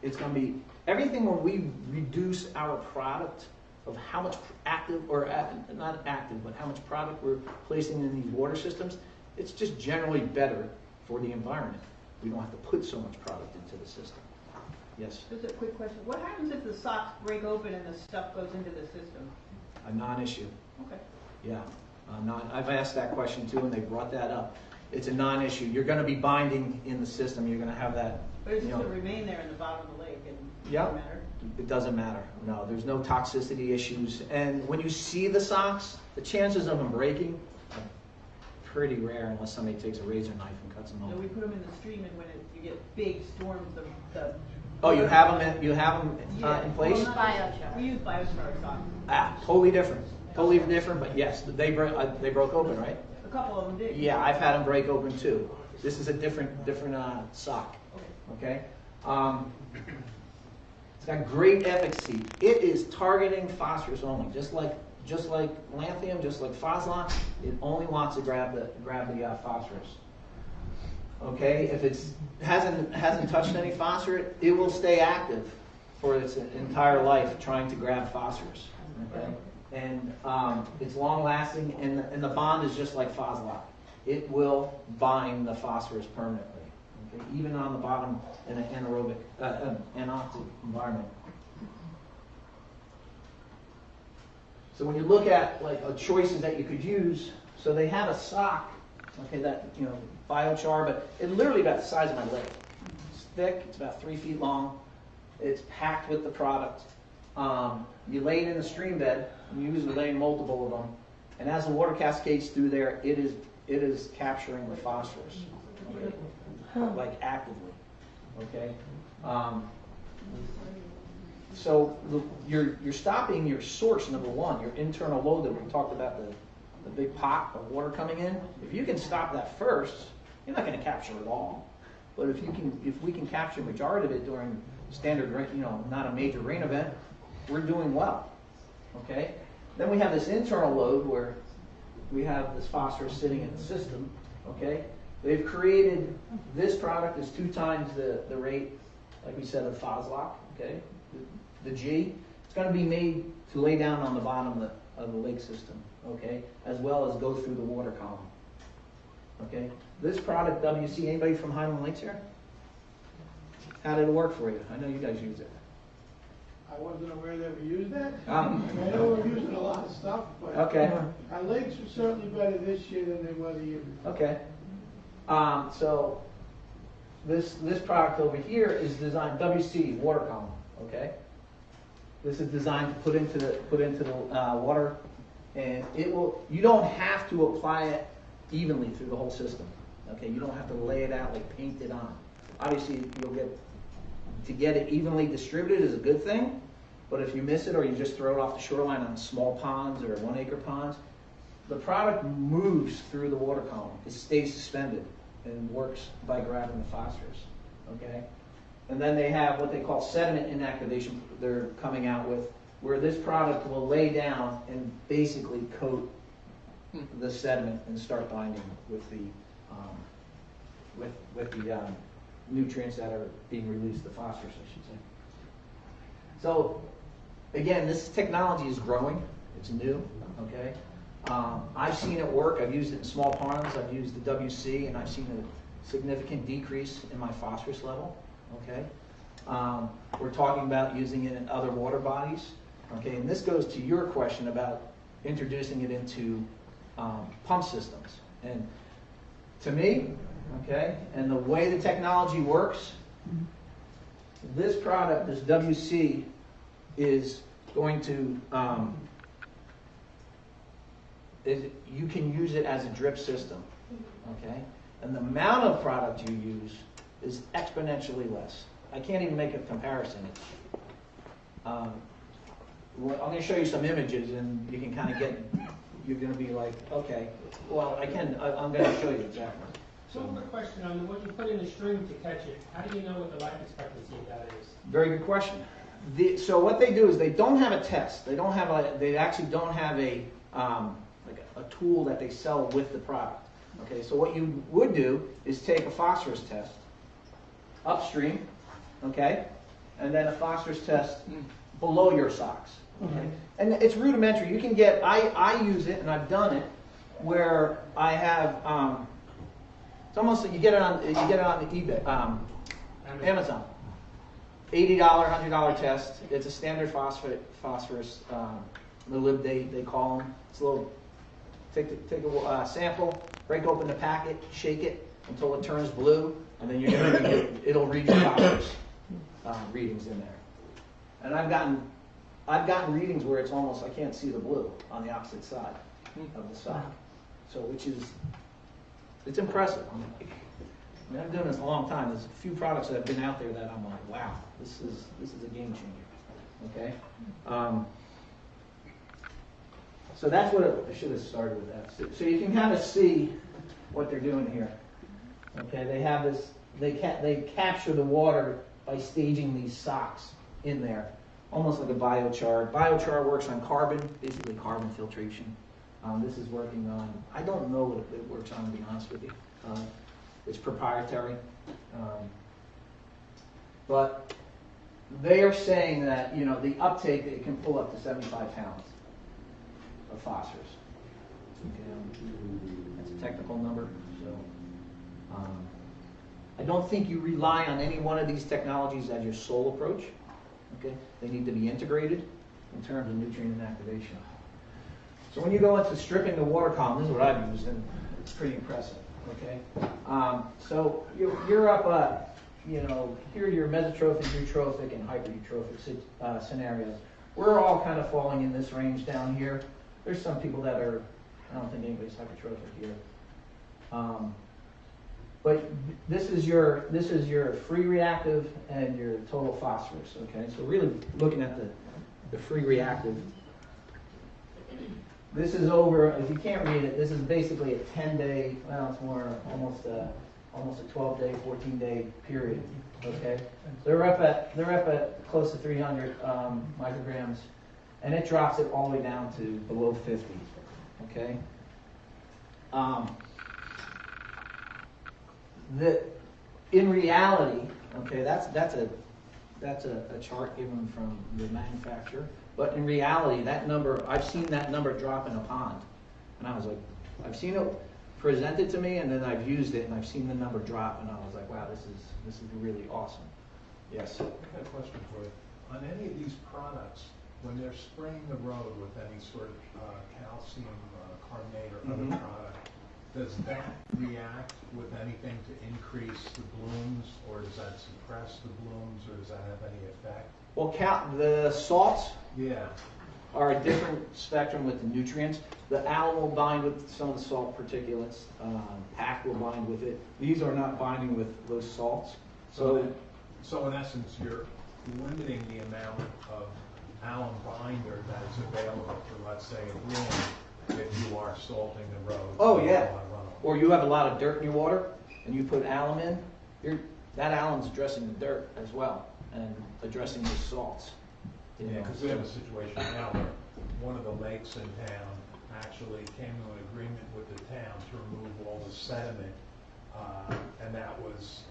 it's going to be everything. When we reduce our product of how much active, or not active, but how much product we're placing in these water systems, it's just generally better for the environment. We don't have to put so much product into the system. Yes? Just a quick question. What happens if the socks break open and the stuff goes into the system? A non-issue. Okay. Yeah. I've asked that question too, and they brought that up. It's a non-issue. You're going to be binding in the system. You're going to have that. But it's just going to remain there in the bottom of the lake, and it Yep. doesn't matter? It doesn't matter. No, there's no toxicity issues. And when you see the socks, the chances of them breaking are pretty rare unless somebody takes a razor knife and cuts them No, open. we put them in the stream, and when you get big storms, Oh, you have them in place? Well, not- we use biochar socks. Totally different. Totally different, but yes, they broke open, right? A couple of them did. Yeah, I've had them break open too. This is a different sock. Okay. It's got great efficacy. It is targeting phosphorus only, just like lanthanum, just like Foslock. It only wants to grab the phosphorus. Okay, if it hasn't touched any phosphorus, it will stay active for its entire life trying to grab phosphorus. Okay, and it's long lasting, and the bond is just like Foslock. It will bind the phosphorus permanently. Okay, even on the bottom in an anaerobic environment. So when you look at choices that you could use, so they have a sock, okay, that, you know, biochar, but it's literally about the size of my leg. It's thick, it's about 3 feet long, it's packed with the product. You lay it in a stream bed, and you usually lay multiple of them, and as the water cascades through there, it is capturing the phosphorus, okay, like actively, okay. So you're stopping your source, number one, your internal load that we talked about, the big pot of water coming in. If you can stop that first, you're not going to capture it all. But if we can capture the majority of it during standard rain, you know, not a major rain event, we're doing well. Okay. Then we have this internal load where we have this phosphorus sitting in the system. Okay. They've created this product is 2 times the rate, like we said, of Foslock. Okay. The G. It's going to be made to lay down on the bottom of the lake system. Okay, as well as go through the water column. Okay, this product, WC, anybody from Hanlon Lakes here? How did it work for you? I know you guys use it. I I wasn't aware that we used that. Um, I know we're using a lot of stuff, but Okay, our lakes are certainly better this year than they were the year before. okay. So this product over here is designed WC water column. Okay. This is designed to put into the water, and it will. You don't have to apply it evenly through the whole system. Okay. You don't have to lay it out like paint it on. Obviously, to get it evenly distributed is a good thing, but if you miss it or you just throw it off the shoreline on small ponds or 1 acre ponds, the product moves through the water column. It stays suspended and works by grabbing the phosphorus. Okay? And then they have what they call sediment inactivation they're coming out with, where this product will lay down and basically coat the sediment and start binding with the nutrients that are being released, the phosphorus, I should say. So, again, this technology is growing. It's new, okay? I've seen it work. I've used it in small ponds. I've used the WC, and I've seen a significant decrease in my phosphorus level, okay? We're talking about using it in other water bodies, okay? And this goes to your question about introducing it into pump systems. And to me, okay, and the way the technology works, this product, this WC, is going to, you can use it as a drip system, okay? And the amount of product you use is exponentially less. I can't even make a comparison. I'm going to show you some images, and you can kind of get, you're going to be like, okay, well, I'm going to show you exactly. So one quick question on what you put in the stream to catch it. How do you know what the life expectancy of that is? Very good question. So what they do is they don't have a test. They actually don't have a tool that they sell with the product. Okay, so what you would do is take a phosphorus test upstream, okay, and then a phosphorus test below your socks. Okay, and it's rudimentary. You can get. I use it, and I've done it where I have. It's almost like you get it on eBay, Amazon. $80, $100 test. It's a standard phosphorus. The lib they call them. It's a little. Take a sample, break open the packet, shake it until it turns blue, and then it'll read your phosphorus readings in there. And I've gotten readings where it's almost I can't see the blue on the opposite side of the sock. So it's impressive. I mean, I've done this a long time. There's a few products that have been out there that I'm like, wow, this is a game changer. Okay. So that's what I should have started with that. So you can kind of see what they're doing here. Okay, they have this. They capture the water by staging these socks in there, almost like a biochar. Biochar works on carbon, basically carbon filtration. This is working on. I don't know what it works on, to be honest with you. It's proprietary, but they are saying that the uptake it can pull up to 75 pounds. Of phosphorus. Okay, that's a technical number. So, I don't think you rely on any one of these technologies as your sole approach. Okay, they need to be integrated in terms of nutrient inactivation. So when you go into stripping the water column, this is what I've used, and it's pretty impressive. Okay, so you're up. Here are your mesotrophic, eutrophic, and hypereutrophic scenarios. We're all kind of falling in this range down here. There's some people that are, I don't think anybody's hypertrophic here. But this is your free reactive and your total phosphorus, okay? So really looking at the free reactive. This is over, if you can't read it, this is basically a 10-day, well, it's more almost a 12-day, 14-day period, okay? They're up at close to 300 micrograms. And it drops it all the way down to below 50. Okay. In reality, okay, that's a chart given from the manufacturer. But in reality, that number, I've seen that number drop in a pond, and I was like, I've seen it presented to me, and then I've used it, and I've seen the number drop, and I was like, wow, this is really awesome. Yes. I got a question for you. on any of these products, when they're spraying the road with any sort of calcium carbonate or other Mhm. product, does that react with anything to increase the blooms, or does that suppress the blooms, or does that have any effect? Well, the salts Yeah. are a different spectrum with the nutrients. The alum will bind with some of the salt particulates. PAC will bind with it. These are not binding with those salts. So in essence, you're limiting the amount of alum binder that is available for, let's say, a bloom if you are salting the road. Oh, yeah. Or you have a lot of dirt in your water and you put alum in, that alum's addressing the dirt as well and addressing the salts. You Yeah, know, because we have a situation now where one of the lakes in town actually came to an agreement with the town to remove all the sediment. And that was,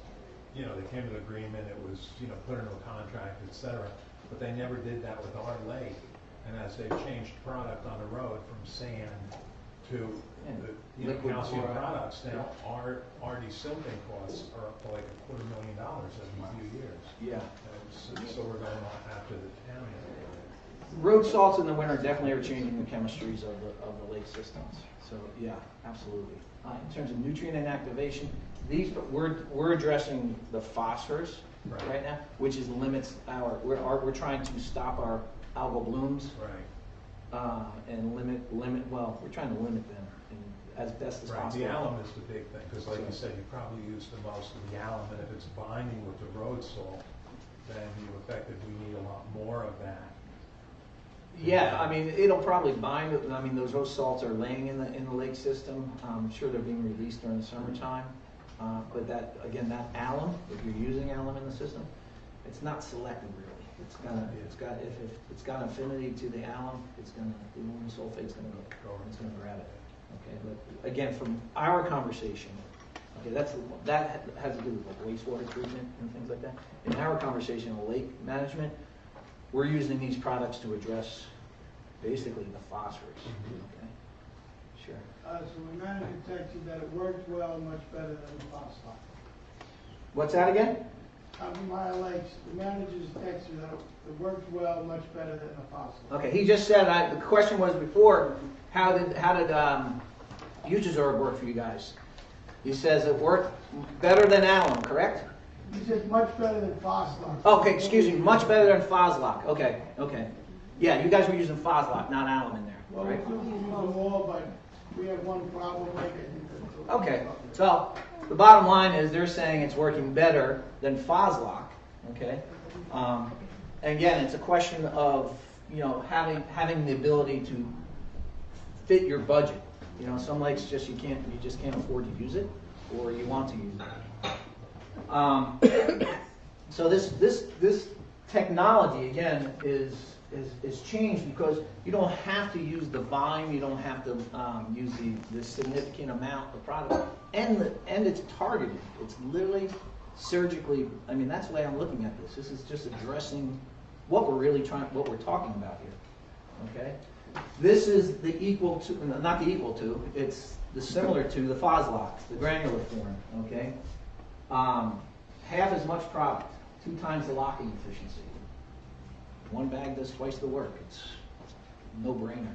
they came to an agreement, it was, put into a contract, et cetera. But they never did that with our lake. And as they've changed product on the road from sand to the liquid calcium chloride. products, now our desilting costs are up to like $250,000 every few years. Yeah. And so we're going on after the town. Road salts in the winter definitely are changing the chemistries of the lake systems. So yeah, absolutely. In terms of nutrient inactivation, we're addressing the phosphorus right now, which is limits we're trying to stop our algal blooms. Right. And we're trying to limit them as best as Right, possible. the alum is the big thing, because like you said, you probably use the most of the alum, and if it's binding with the road salt, then you effectively need a lot more of that. Yeah, I mean, it'll probably bind. I mean, those road salts are laying in the lake system. I'm sure they're being released during the summertime. But that alum, if you're using alum in the system, it's not selective really. If it's got affinity to the alum, the aluminum sulfate's gonna grab it. Okay, but again, from our conversation, okay, that has to do with like wastewater treatment and things like that. In our conversation on lake management, we're using these products to address basically the phosphorus. Okay, sure. So the manager texted that it worked well, much better than the phosphate. What's that again? On my lakes, the manager's texted that it worked well, much better than the phosphate. Okay, he just said, the question was before, how did Utazorb work for you guys? He says it worked better than alum, correct? He said much better than phosphate. Okay, excuse me, much better than Foslock. Okay. Yeah, you guys were using Foslock, not alum in there, Well, right? we could use them all, but we have one problem with it. Okay, so the bottom line is they're saying it's working better than Foslock, okay? And again, it's a question of, having the ability to fit your budget. Some lakes you just can't afford to use it, or you want to use it. So this technology again is changed because you don't have to use the volume, you don't have to use the significant amount of product, and it's targeted. It's literally surgically. I mean, that's the way I'm looking at this. This is just addressing what we're talking about here. Okay, this is it's the similar to the Foslock, the granular form. Okay, half as much product, 2 times the locking efficiency. One bag does twice the work. It's no brainer.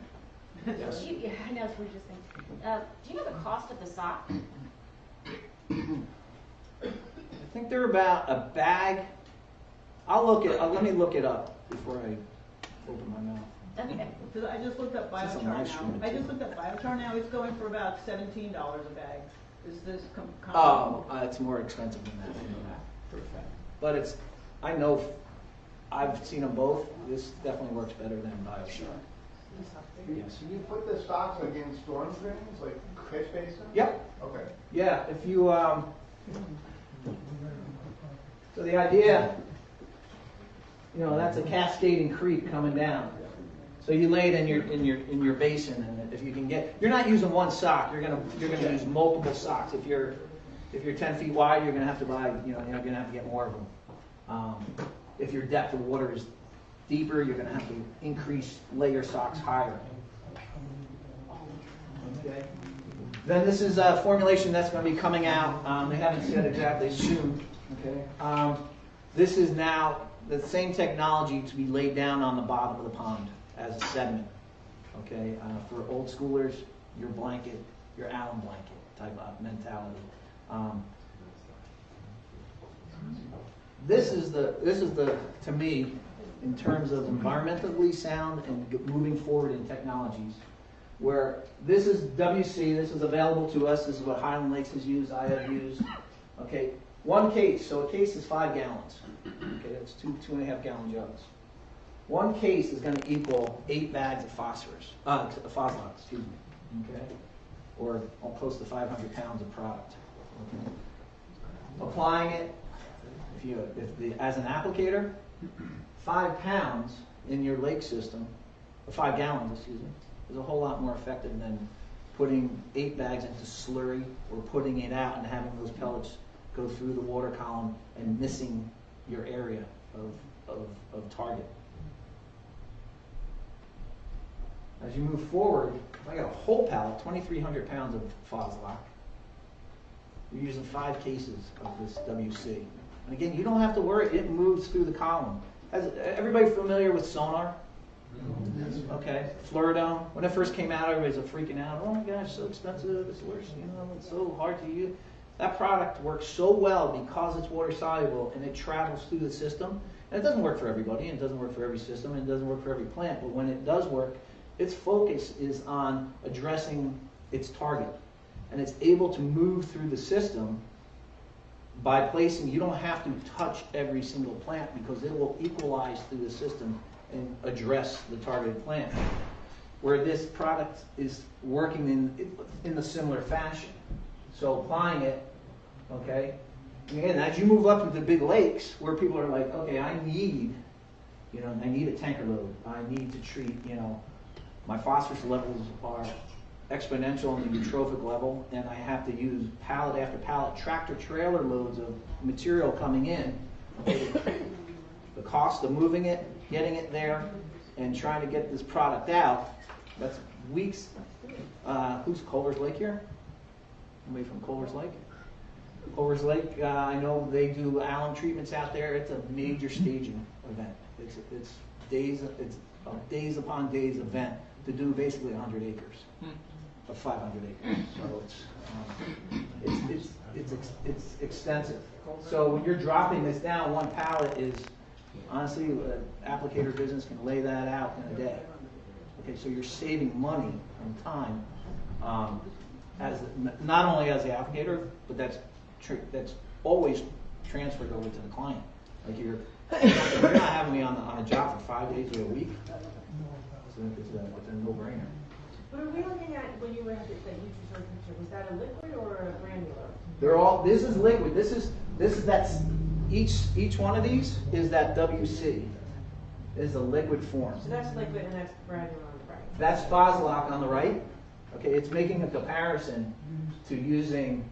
Yes. Yeah, I know, that's what we're just saying. Do you know the cost of the sock? I think they're about a bag. Let me look it up before I open my mouth. Okay. Because I just looked up This is a biochar live now. stream, I too. just looked up biochar now. It's going for about $17 a bag. Is this It's more expensive than that. I know that for a fact. But I've seen them both. This definitely works better than Biochar. Yes. Can you put the stocks like in storm drains, like catch basins? Yep. Okay. Yeah. If you so the idea, that's a cascading creek coming down. So you lay it in your basin, and if you can you're not using one sock. You're gonna use multiple socks. If you're 10 feet wide, you're gonna have to buy. You're gonna have to get more of them. If your depth of water is deeper, you're gonna have to lay your socks higher. Okay. Then this is a formulation that's going to be coming out. They haven't said exactly soon. Okay. This is now the same technology to be laid down on the bottom of the pond as a sediment. Okay, for old schoolers, your blanket, your Allen blanket type of mentality. This is the to me, in terms of environmentally sound and moving forward in technologies, where this is WC, this is available to us, this is what Highland Lakes has used, I have used. Okay, one case, so a case is 5 gallons. Okay, that's 2.5 gallon jugs. One case is going to equal 8 bags of Foslock, excuse me. Okay, or close to 500 pounds of product. Okay. Applying it, as an applicator, 5 pounds in your lake system, 5 gallons, excuse me, is a whole lot more effective than putting 8 bags into slurry or putting it out and having those pellets go through the water column and missing your area of target. As you move forward, if I got a whole pallet, 2,300 pounds of Foslock, you're using 5 cases of this WC. And again, you don't have to worry, it moves through the column. Is everybody familiar with sonar? Yes. Okay, Fluoridome. When it first came out, everybody was freaking out. Oh my gosh, so expensive, it's worse, it's so hard to use. That product works so well because it's water soluble and it travels through the system. And it doesn't work for everybody, and it doesn't work for every system, and it doesn't work for every plant. But when it does work, its focus is on addressing its target. And it's able to move through the system by placing, you don't have to touch every single plant because it will equalize through the system and address the targeted plant. Where this product is working in a similar fashion. So applying it, okay, and as you move up into the big lakes where people are like, okay, I need a tanker load. I need to treat, my phosphorus levels are exponential on the eutrophic level, and I have to use pallet after pallet, tractor trailer loads of material coming in. The cost of moving it, getting it there, and trying to get this product out, that's weeks. Who's Culver's Lake here? Anybody from Culver's Lake? Culver's Lake, I know they do alum treatments out there. It's a major staging event. It's days upon days event to do basically 100 acres of 500 acres. So it's extensive. So when you're dropping this down, one pallet is honestly, an applicator business can lay that out in a day. Okay, so you're saving money and time. Not only as the applicator, but that's always transferred over to the client. Like you're not having me on a job for 5 days or a week. So it's a no-brainer. What are we looking at when you went to that you just showed picture? Was that a liquid or a granular? They're all. This is liquid. Each one of these is that WC. Is a liquid form. So that's liquid and that's granular on the right. That's Foslock on the right. Okay, it's making a comparison to using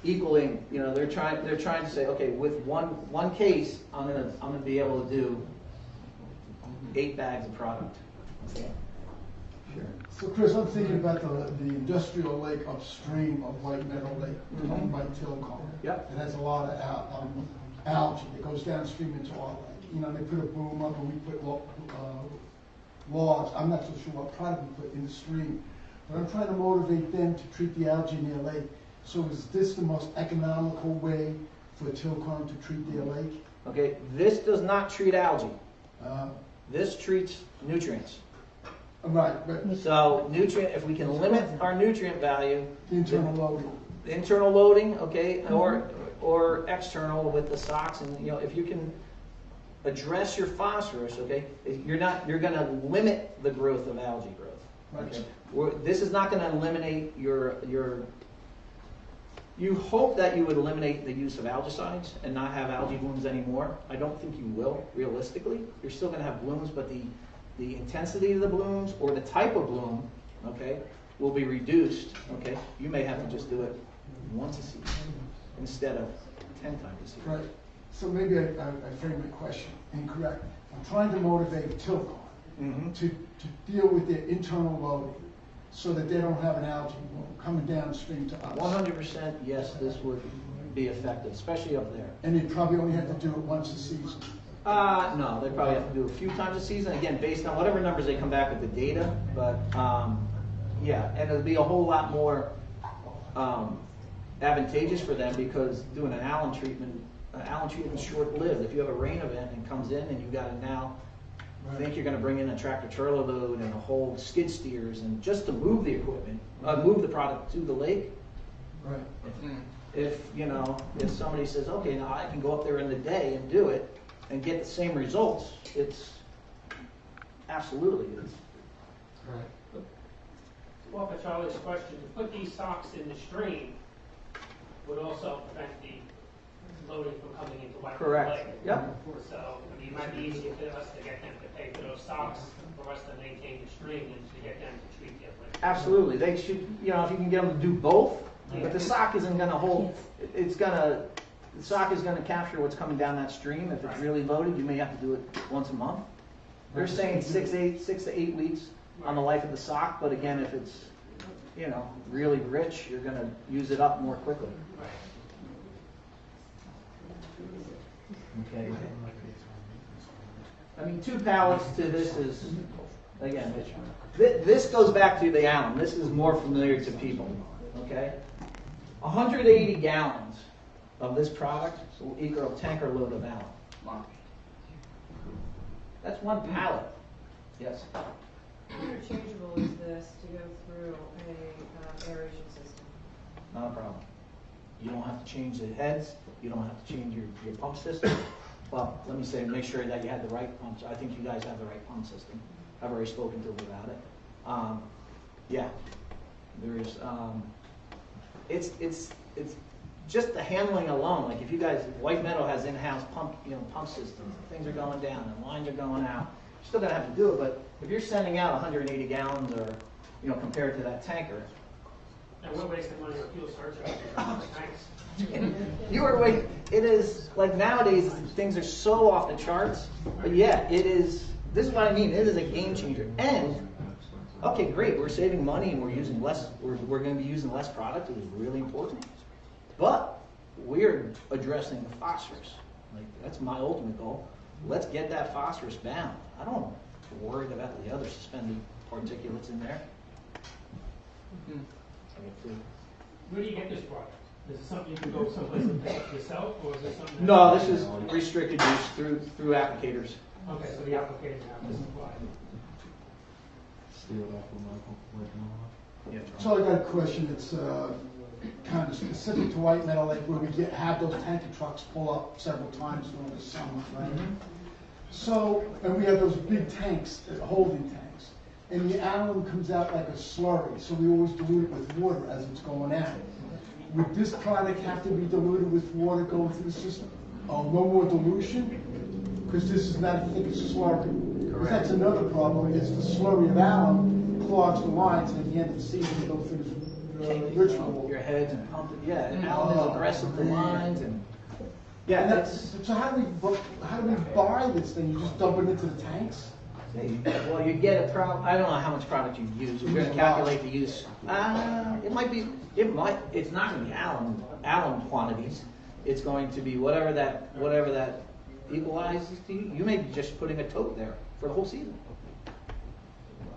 equaling. They're trying to say, okay, with one case, I'm gonna be able to do 8 bags of product. Okay. Sure. So Chris, I'm thinking about the industrial lake upstream of White Meadow Lake, owned by Tilcon. Yep. It has a lot of algae that goes downstream into our lake. They put a boom up and we put logs. I'm not so sure what product we put in the stream, but I'm trying to motivate them to treat the algae in their lake. So is this the most economical way for Tilcon to treat their lake? Okay, this does not treat algae. This treats nutrients. Right, but So if we can limit our nutrient value, internal loading. internal loading, okay, or external with the socks, and if you can address your phosphorus, okay, you're going to limit the growth of algae growth. Okay? This is not going to eliminate your. You hope that you would eliminate the use of algicides and not have algae blooms anymore. I don't think you will, realistically. You're still going to have blooms, but the intensity of the blooms or the type of bloom, okay, will be reduced. Okay, you may have to just do it once a season instead of 10 times a season. Right. So maybe I framed my question incorrect. I'm trying to motivate Tilcon to deal with their internal loading so that they don't have an algae bloom coming downstream to us. 100% yes, this would be effective, especially up there. And you'd probably only have to do it once a season. No, they probably have to do a few times a season, again, based on whatever numbers they come back with the data, but, yeah, and it'll be a whole lot more, advantageous for them because doing an alum treatment is short-lived. If you have a rain event and comes in and you gotta now think you're gonna bring in a tractor trailer load and a whole skid steers and just to move the equipment, move the product to the lake. Right. If somebody says, okay, now I can go up there in the day and do it and get the same results, it's absolutely. Right. Well, for Charlie's question, to put these socks in the stream would also prevent the loading from coming into White River Correct. Lake. Yep. So, I mean, it might be easier for us to get them to pay for those socks, for us to maintain the stream, than to get them to treat their lake. Absolutely. They should, if you can get them to do both, but the sock isn't going to hold, the sock is going to capture what's coming down that stream. If it's really loaded, you may have to do it once a month. They're saying 6 to 8 weeks on the life of the sock, but again, if it's, really rich, you're going to use it up more quickly. Okay. I mean, 2 pallets to this is, again, this goes back to the alum. This is more familiar to people. Okay, 180 gallons of this product will equal a tanker load of alum. That's 1 pallet. Yes. How interchangeable is this to go through a aeration system? Not a problem. You don't have to change the heads. You don't have to change your pump system. Well, let me say, make sure that you have the right pumps. I think you guys have the right pump system. I've already spoken to them about it. Yeah, there's. It's just the handling alone. Like if you guys, White Meadow has in-house pump systems. Things are going down and lines are going out. You're still gonna have to do it, but if you're sending out 180 gallons or compared to that tanker. And we're wasting money on fuel surcharge on tanks. You are waiting. It is like nowadays things are so off the charts, but yeah, it is. This is what I mean. It is a game changer. And okay, great. We're saving money and we're using less. We're going to be using less product. It is really important. But we're addressing the phosphorus. Like that's my ultimate goal. Let's get that phosphorus down. I don't worry about the other suspended particulates in there. Where do you get this product? Is it something you can go someplace and pick up yourself, or is it something? No, this is restricted use through applicators. Okay, so the applicators have to supply. Yeah, So I got a question that's kind of specific to White Meadow Lake, where we have those tanker trucks pull up several times during the summer, right? So, and we have those big tanks, holding tanks, and the alum comes out like a slurry, so we always dilute it with water as it's going out. Would this product have to be diluted with water going through the system? No more dilution? Because this is not a thick slurry. Because that's another problem, is the slurry of alum clogs the lines, and at the end of the season, you go through the ritual. Your heads and pump it. Yeah, and alum is aggressive to lines, and yeah, And that's. so how do we buy this thing? You just dump it into the tanks? Well, you get a product. I don't know how much product you use. We're going to calculate the use. It might be. It might. It's not going to be alum quantities. It's going to be whatever that equalizes to you. You may be just putting a tote there for the whole season.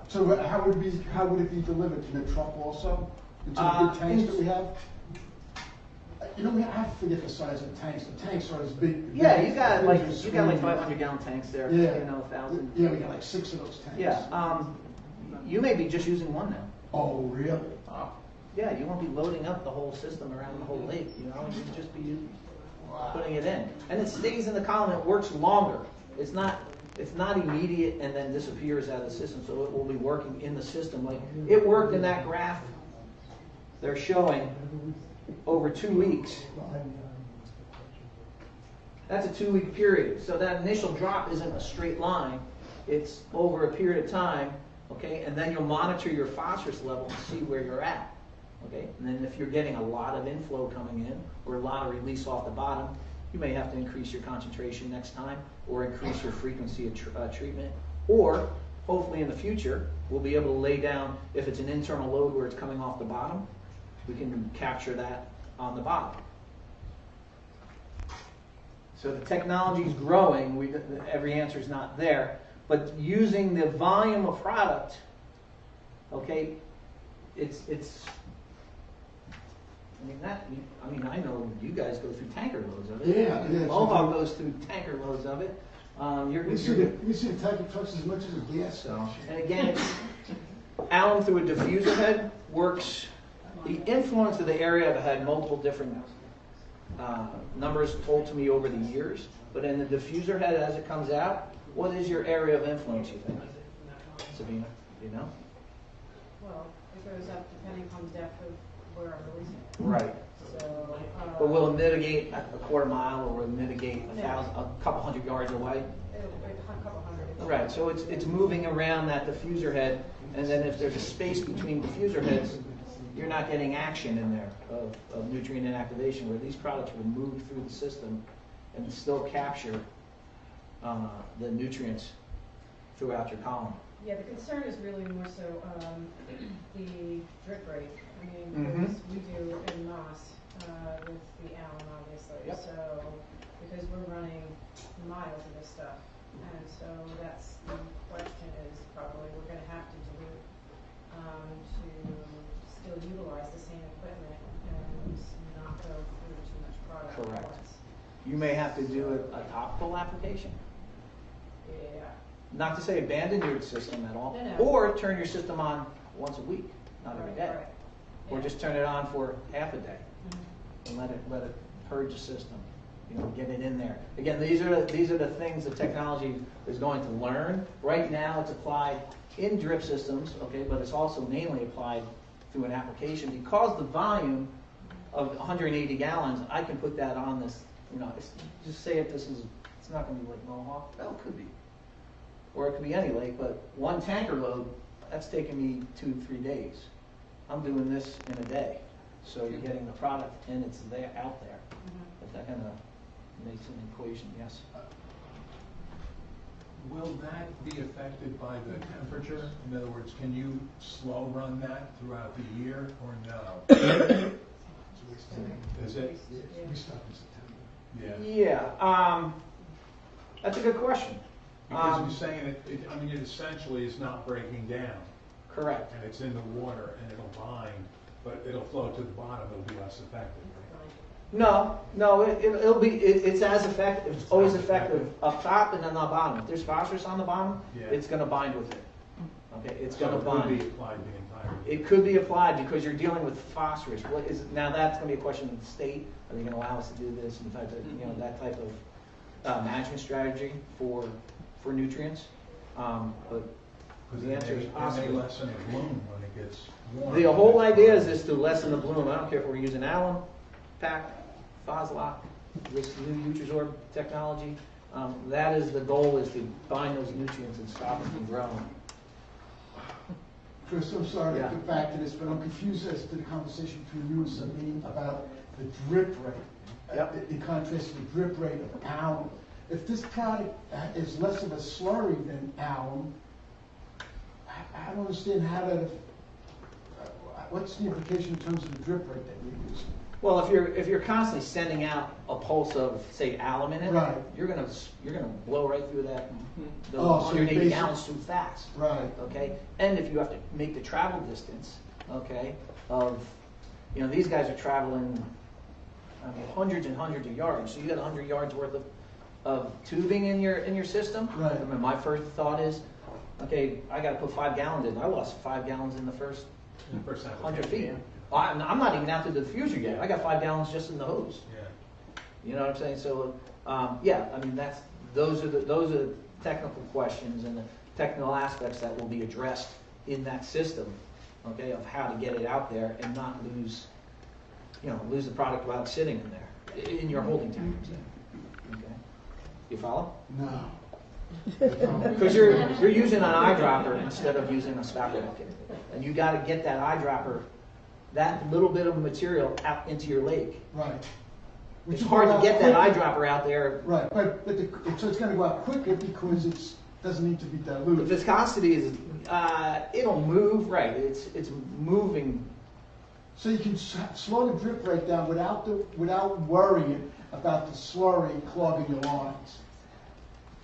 So how would it be delivered to the truck also? Into the big tanks that we have? I forget the size of the tanks. The tanks are as big. Yeah, you got like 500-gallon tanks there. Yeah. 1,000. Yeah, we got like 6 of those tanks. Yeah. You may be just using one now. Oh, really? Yeah, you won't be loading up the whole system around the whole lake. You'll just be putting it in, and it stays in the column. It works longer. It's not immediate and then disappears out of the system. So it will be working in the system. Like it worked in that graph they're showing over 2 weeks. That's a 2-week period. So that initial drop isn't a straight line. It's over a period of time, okay? And then you'll monitor your phosphorus level and see where you're at, okay? And then if you're getting a lot of inflow coming in or a lot of release off the bottom, you may have to increase your concentration next time or increase your frequency of treatment. Or hopefully in the future, we'll be able to lay down, if it's an internal load where it's coming off the bottom, we can capture that on the bottom. So the technology's growing, every answer is not there, but using the volume of product, okay, it's I know you guys go through tanker loads of it. Yeah. Mohawk goes through tanker loads of it. We see the tanker trucks as much as the gas. So, and again, it's alum through a diffuser head works. The influence of the area, I've had multiple different numbers told to me over the years, but in the diffuser head as it comes out, what is your area of influence, you think? Sabina, do you know? Well, it goes up depending on the depth of where I'm releasing it. Right. So, But will it mitigate a quarter mile, or will it mitigate a couple hundred yards away? a couple hundred. Right, so it's moving around that diffuser head, and then if there's a space between diffuser heads, you're not getting action in there of nutrient inactivation, where these products will move through the system and still capture the nutrients throughout your column. Yeah, the concern is really more so the drip rate. I mean, Mhm. because we do in Moss with the alum, obviously. Yep. So, because we're running miles of this stuff. And so that's the question is probably we're going to have to dilute to still utilize the same equipment and not go through too much product at Correct. once. You may have to do a topical application. Yeah. Not to say abandon your system at all, No. or turn your system on once a week, not every day. Right. Or Yeah. just turn it on for half a day Mhm. and let it purge the system. Get it in there. Again, these are the things the technology is going to learn. Right now, it's applied in drip systems, okay, but it's also mainly applied through an application because the volume of 180 gallons, I can put that on this. Just say if it's not going to be like Mohawk. Well, it could be, or it could be any lake. But one tanker load, that's taking me 2-3 days. I'm doing this in a day, so you're getting the product and it's there out there. Mhm. If that kind of makes an equation, yes. Will that be affected by the temperature? In other words, can you slow run that throughout the year or no? Is it? We stop in September. Yeah. Yeah, that's a good question. Because you're saying it essentially is not breaking down, Correct. and it's in the water, and it'll bind, but it'll flow to the bottom, it'll be less effective, right? No, it's as effective, it's always effective up top and then on the bottom. If there's phosphorus on the bottom, Yeah. it's gonna bind with it. Okay, it's gonna So it could be bind. applied the entire. It could be applied because you're dealing with phosphorus. Now that's gonna be a question of the state. Are they gonna allow us to do this and that type of management strategy for nutrients? But Because the answer is it may possibly. lessen the bloom when it gets warm. The whole idea is to lessen the bloom. I don't care if we're using alum, PAC, Foslock, this new Utrisorb technology. That is the goal, is to bind those nutrients and stop them from growing. Chris, I'm sorry to Yeah. get back to this, but I'm confused as to the conversation between you and Sabine about the drip rate. Yep. In contrast to the drip rate of alum. If this product is less of a slurry than alum, I don't understand how to, what's the implication in terms of the drip rate that you're using? Well, if you're constantly sending out a pulse of, say, alum in it, Right. you're gonna blow right through those Oh, so 180 basic- gallons too fast. Right. Okay, and if you have to make the travel distance, okay, these guys are traveling, hundreds and hundreds of yards. So you got 100 yards worth of tubing in your system. Right. I mean, my first thought is, okay, I got to put 5 gallons in. I lost 5 gallons in the first 100 feet. I'm not even out to the diffuser yet. I got 5 gallons just in the hose. Yeah. You know what I'm saying? So, those are the technical questions and the technical aspects that will be addressed in that system, okay, of how to get it out there and not lose the product while it's sitting in there, in your holding tank. Okay, you follow? No. Because you're using an eyedropper instead of using a spout bucket, and you got to get that eyedropper, that little bit of material out into your lake. Right. It's hard to get that eyedropper out there. Right, but so it's gonna go out quicker because it doesn't need to be The diluted. viscosity is, it'll move, right, it's moving So you can slow the drip rate down without worrying about the slurry clogging your lines.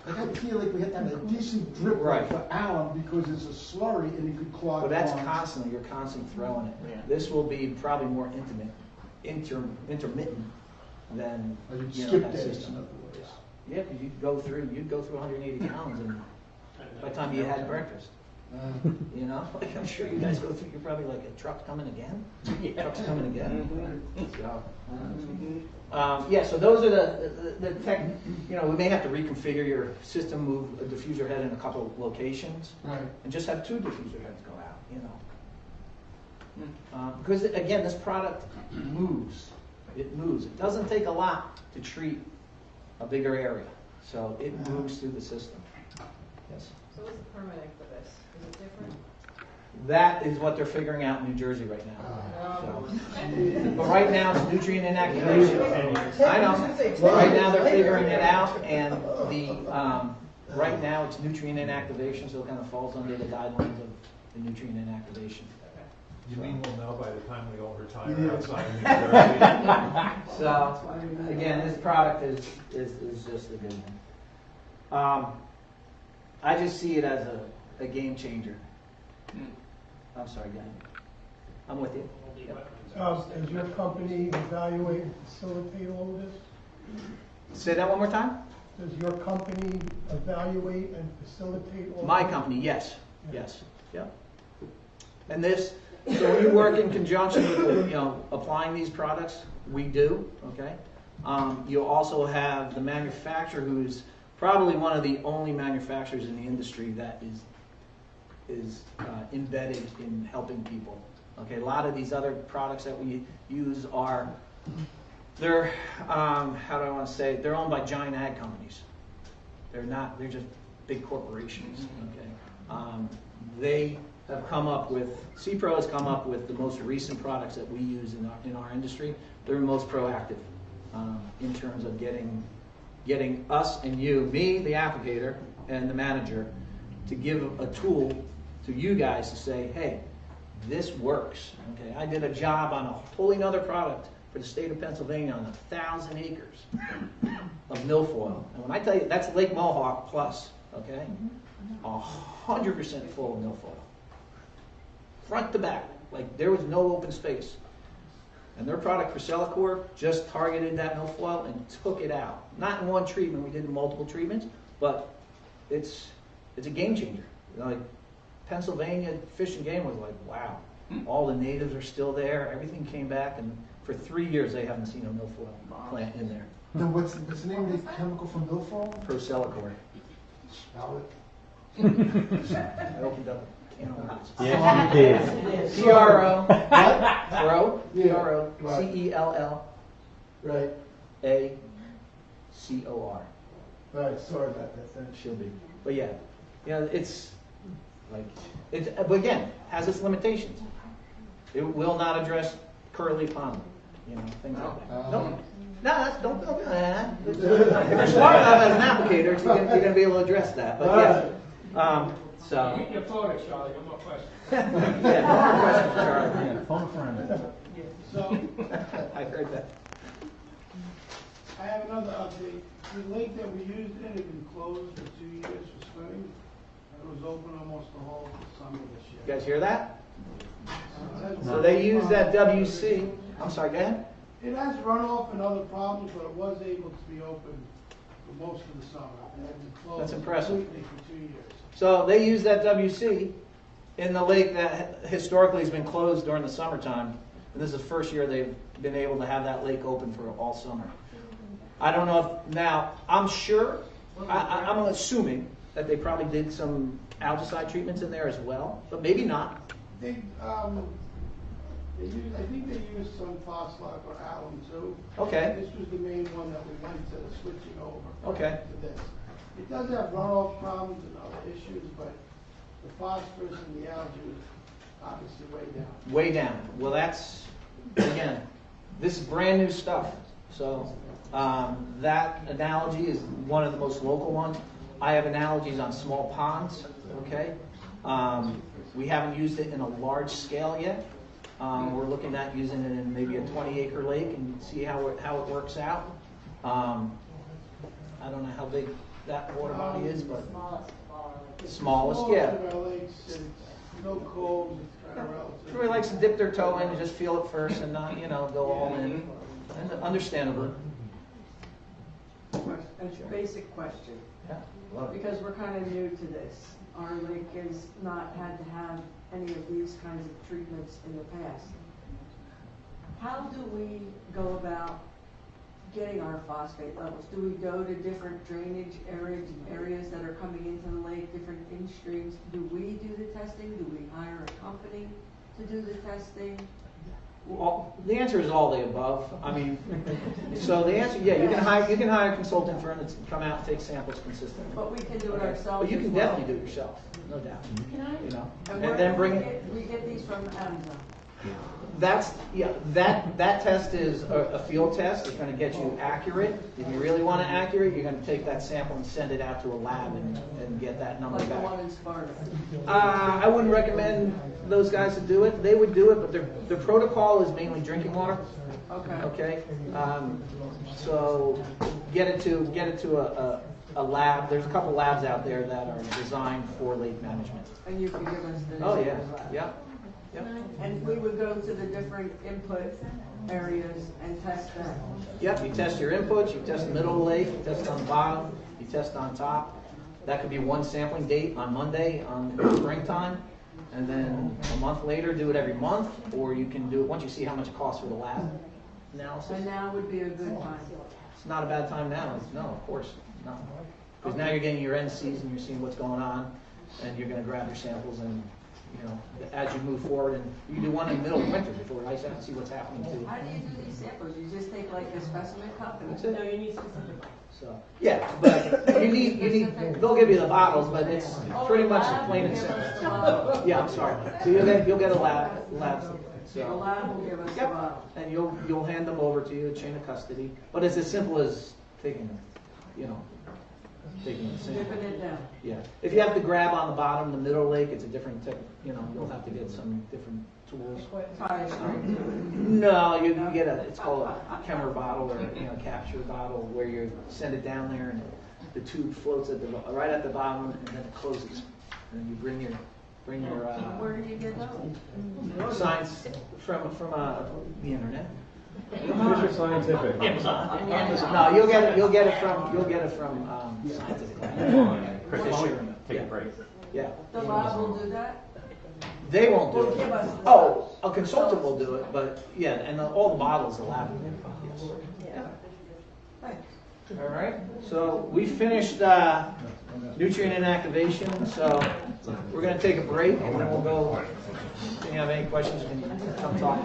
Like I feel like we have to have a decent drip rate Right. for Allen because it's a slurry and it could clog But that's lines. constantly, you're constantly throwing it. Yeah. This will be probably more intermittent than, Or you'd you know, skip that days, system. in other words. Yeah, because you'd go through 180 gallons and by the time you had breakfast, you know? Like I'm sure you guys go through, you're probably like, a truck's coming again? Truck's coming again? So, yeah, so those are the tech, you know, we may have to reconfigure your system, move a diffuser head in a couple of locations, Right. and just have 2 diffuser heads go out, you know? Because again, this product moves. It moves. It doesn't take a lot to treat a bigger area, so it moves through the system. Yes. So what's the permitting for this? Is it different? That is what they're figuring out in New Jersey right now. So. But right now it's nutrient inactivation. I know. Right now they're figuring it out, and right now it's nutrient inactivation, so it kind of falls under the guidelines of the nutrient inactivation. You mean we'll know by the time we all retire Yeah. outside of New Jersey? So again, this product is just a good one. I just see it as a game changer. I'm sorry, go ahead. I'm with you. Does your company evaluate and facilitate all of this? Say that one more time. Does your company evaluate and facilitate all My of this? company, yes, yes, yeah. And this, so we work in conjunction with, you know, applying these products. We do, okay. You'll also have the manufacturer, who's probably one of the only manufacturers in the industry that is embedded in helping people. Okay, a lot of these other products that we use are, they're, how do I want to say, they're owned by giant ag companies. They're not, they're just big corporations, okay. They have come up with, CPRO has come up with the most recent products that we use in our industry. They're most proactive in terms of getting us and you, me, the applicator, and the manager, to give a tool to you guys to say, hey, this works. Okay, I did a job on a totally another product for the state of Pennsylvania on 1,000 acres of milfoil. And when I tell you, that's Lake Mohawk plus, okay? 100% full of milfoil. Front to back, like there was no open space. And their product for Celicor just targeted that milfoil and took it out. Not in one treatment, we did multiple treatments, but it's a game changer. You know, like Pennsylvania Fish and Game was like, wow, all the natives are still there. Everything came back, and for 3 years they haven't seen a milfoil plant in there. Now, what's the name of the chemical from milfoil? Procelicor. Spell it. I opened up a can of worms. Yes, you did. P-R-O, What? Pro, Yeah, P-R-O, right. C-E-L-L, Right. A-C-O-R. Right, sorry about that, thanks. Should be. But yeah, it's like, but again, has its limitations. It will not address curly pond, you know, things like that. No, that's, don't do that. If you're smart enough as an applicator, you're going to be able to address that. But yeah, so. Get your photo, Charlie, no more questions. Yeah, no more questions, Charlie. Yeah, phone a friend. So, I heard that. I have another update. The lake that we used in had been closed for 2 years for swimming. It was open almost the whole summer this year. You guys hear that? So they use that WC. I'm sorry, go ahead. It has runoff and other problems, but it was able to be open for most of the summer. It had been closed That's impressive. completely for 2 years. So they use that WC in the lake that historically has been closed during the summertime. And this is the first year they've been able to have that lake open for all summer. I don't know if, now, I'm sure, I'm assuming that they probably did some algaecide treatments in there as well, but maybe not. They used, I think they used some phosphate or alum too. Okay. This was the main one that we went to switching over Okay. to this. It does have runoff problems and other issues, but the phosphorus and the algae was obviously way down. Way down. Well, that's, again, this is brand new stuff. So that analogy is one of the most local ones. I have analogies on small ponds, okay? We haven't used it in a large scale yet, We're looking at using it in maybe a 20-acre lake and see how it works out. I don't know how big that water body is, but smallest, yeah. No coves, it's kind of relative. Everybody likes to dip their toe in and just feel it first and not, go all in. And understandably. A basic question, Yeah. because we're kind of new to this. Our lake has not had to have any of these kinds of treatments in the past. How do we go about getting our phosphate levels? Do we go to different drainage areas that are coming into the lake, different in-streams? Do we do the testing? Do we hire a company to do the testing? Well, the answer is all the above. I mean, so the answer, yeah, you can hire a consulting firm that's come out and take samples consistently. But we can do it Okay. ourselves. But you can as well. definitely do it yourself, no doubt. Can I? And then bring we it. we get these from Amazon. That test is a field test. It's going to get you accurate. If you really want it accurate, you're going to take that sample and send it out to a lab and get that number Like the back. one in Sparta. I wouldn't recommend those guys to do it. They would do it, but their protocol is mainly drinking water. Okay. Okay. So get it to a lab. There's a couple labs out there that are designed for lake management. And you can give us the Oh name yeah, of that. yeah. And we would go to the different input areas and test them. Yep, you test your inputs, you test the middle of the lake, you test on the bottom, you test on top. That could be one sampling date on Monday on springtime, and then a month later do it every month, or you can do it once you see how much it costs for the lab analysis. And now would be a good time. It's not a bad time now. No, of course, no. Because now you're getting your end season, you're seeing what's going on, and you're going to grab your samples and, as you move forward, and you can do one in the middle of winter before it ice out and see what's happening too. How do you do these samples? You just take like a specimen cup and That's it. No, you need specific. So, yeah, but you need, they'll give you the bottles, but it's pretty much plain and simple. Yeah, I'm sorry. So you'll get a lab. The lab will give us the Yep. bottle. And you'll hand them over to you, chain of custody. But it's as simple as taking the sample. Dipping it down. Yeah. If you have to grab on the bottom, the middle lake, it's a different you'll have to get some different tools. Tie string. No, you get it's called a Kemmer bottle or capture bottle where you send it down there and the tube floats right at the bottom and then it closes. And then you bring your Where do you get those? science from the internet. Mr. Scientific. Amazon. No, you'll get it from Scientific. Take a break. Yeah. The lab will do that? They won't do Will give it. us the Oh, a consultant will do it, but yeah, and all the bottles the lab will do. Yes. Thanks. All right. So we finished nutrient inactivation. So we're going to take a break and then we'll go. If you have any questions, you can come talk.